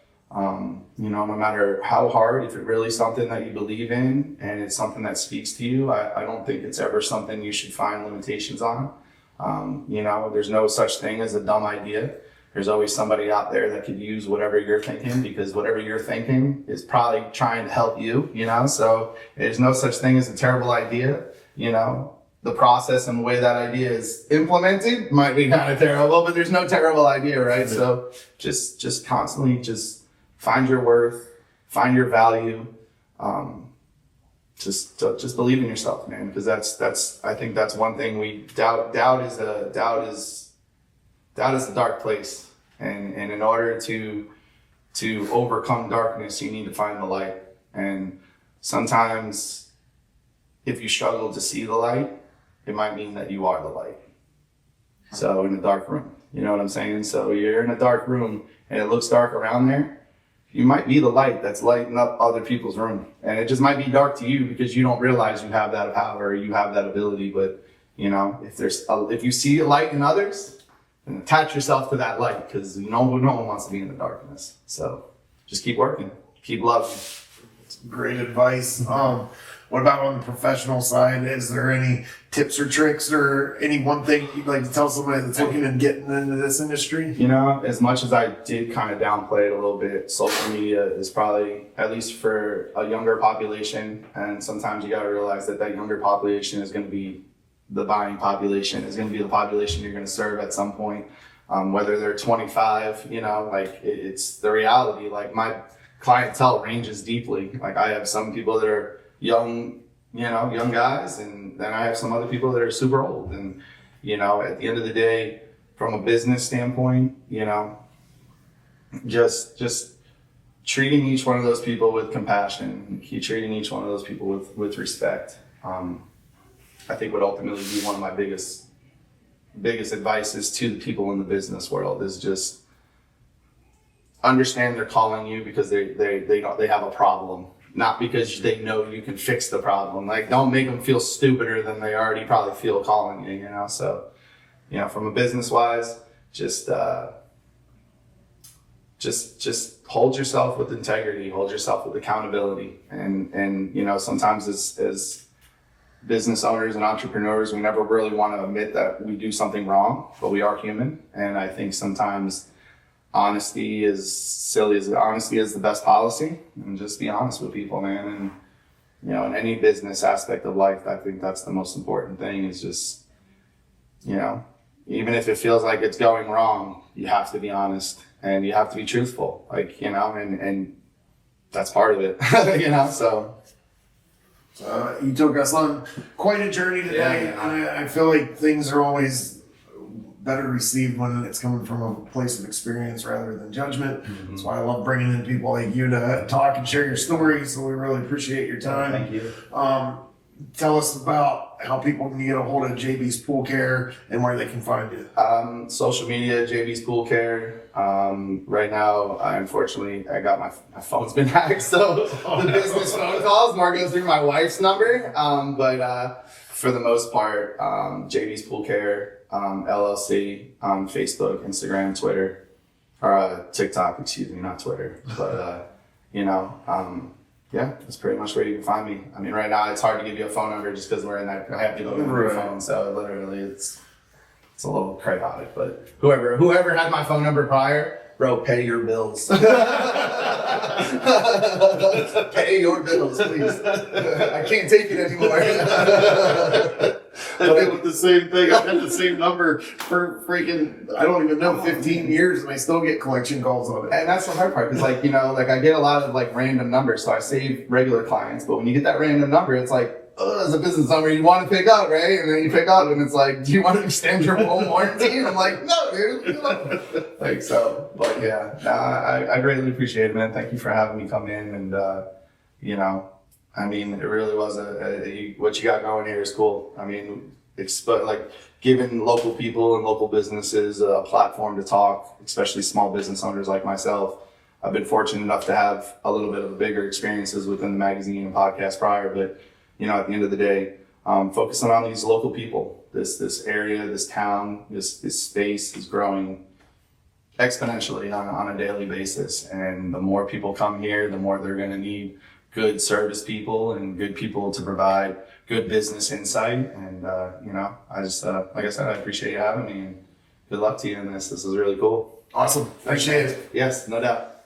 You know, no matter how hard, if it's really something that you believe in and it's something that speaks to you, I don't think it's ever something you should find limitations on. You know, there's no such thing as a dumb idea. There's always somebody out there that could use whatever you're thinking, because whatever you're thinking is probably trying to help you, you know, so there's no such thing as a terrible idea. You know, the process and the way that idea is implemented might be kind of terrible, but there's no terrible idea, right? So just constantly just find your worth, find your value. Just believe in yourself, man, because that's I think that's one thing doubt is a dark place, and in order to overcome darkness, you need to find the light. And sometimes if you struggle to see the light, it might mean that you are the light. So in a dark room, you know what I'm saying? So you're in a dark room and it looks dark around there. You might be the light that's lighting up other people's room. And it just might be dark to you because you don't realize you have that power, you have that ability. But, You know, if you see a light in others, then attach yourself to that light, because no one wants to be in the darkness. So just keep working, keep loving. Great advice. What about on the professional side? Is there any tips or tricks or any one thing you'd like to tell somebody that's looking and getting into this industry? You know, as much as I did kind of downplay it a little bit, social media is probably, at least for a younger population, and sometimes you got to realize that younger population is going to be the buying population, is going to be the population you're going to serve at some point, whether they're 25, you know, like it's the reality. Like my clientele ranges deeply. Like I have some people that are young guys, and then I have some other people that are super old. And, you know, at the end of the day, from a business standpoint, you know, just treating each one of those people with compassion, treating each one of those people with respect, I think would ultimately be one of my biggest advices to the people in the business world, is just understand they're calling you because they have a problem, not because they know you can fix the problem. Like, don't make them feel stupider than they already probably feel calling you, you know? So, you know, from a business wise, just hold yourself with integrity, hold yourself with accountability. And you know, sometimes as business owners and entrepreneurs, we never really want to admit that we do something wrong, but we are human. And I think sometimes honesty is the best policy, and just be honest with people, man. And, you know, in any business aspect of life, I think that's the most important thing, is just, you know, even if it feels like it's going wrong, you have to be honest and you have to be truthful, like, you know, and that's part of it, you know, so. You took us on quite a journey today, and I feel like things are always better received when it's coming from a place of experience rather than judgment. Mm-hmm. That's why I love bringing in people like you to talk and share your stories, so we really appreciate your time. Thank you. Tell us about how people can get a hold of JB's Pool Care and where they can find you. Social media, JB's Pool Care. Right now, unfortunately, I got my phone's been hacked, so the business phone calls more goes through my wife's number. But for the most part, JB's Pool Care, LLC, on Facebook, Instagram, Twitter, or TikTok, excuse me, not Twitter. But you know, yeah, that's pretty much where you can find me. I mean, right now it's hard to give you a phone number just because we're in that. I have to go to my phone, so literally it's a little chaotic. But whoever had my phone number prior, bro, pay your bills. Pay your bills, please. I can't take it anymore. I did with the same thing. I've had the same number for freaking, I don't even know, 15 years, and I still get collection calls on it. And that's the hard part, because, like, you know, like, I get a lot of, like, random numbers, so I save regular clients, but when you get that random number, it's like, oh, as a business owner, you want to pick up, right? And then you pick up, and it's like, do you want to extend your home warranty? And I'm like, no, dude. Like, so, but yeah, I greatly appreciate it, man. Thank you for having me come in, and, you know, I mean, it really was what you got going here is cool. I mean, it's like giving local people and local businesses a platform to talk, especially small business owners like myself. I've been fortunate enough to have a little bit of bigger experiences within the magazine and podcast prior, but, you know, at the end of the day, focusing on these local people, this area, this town, this space is growing exponentially on a daily basis. And the more people come here, the more they're going to need good service people and good people to provide good business insight. And, you know, I just, like I said, I appreciate you having me, and good luck to you in this. This is really cool. Awesome. Appreciate it. Yes, no doubt.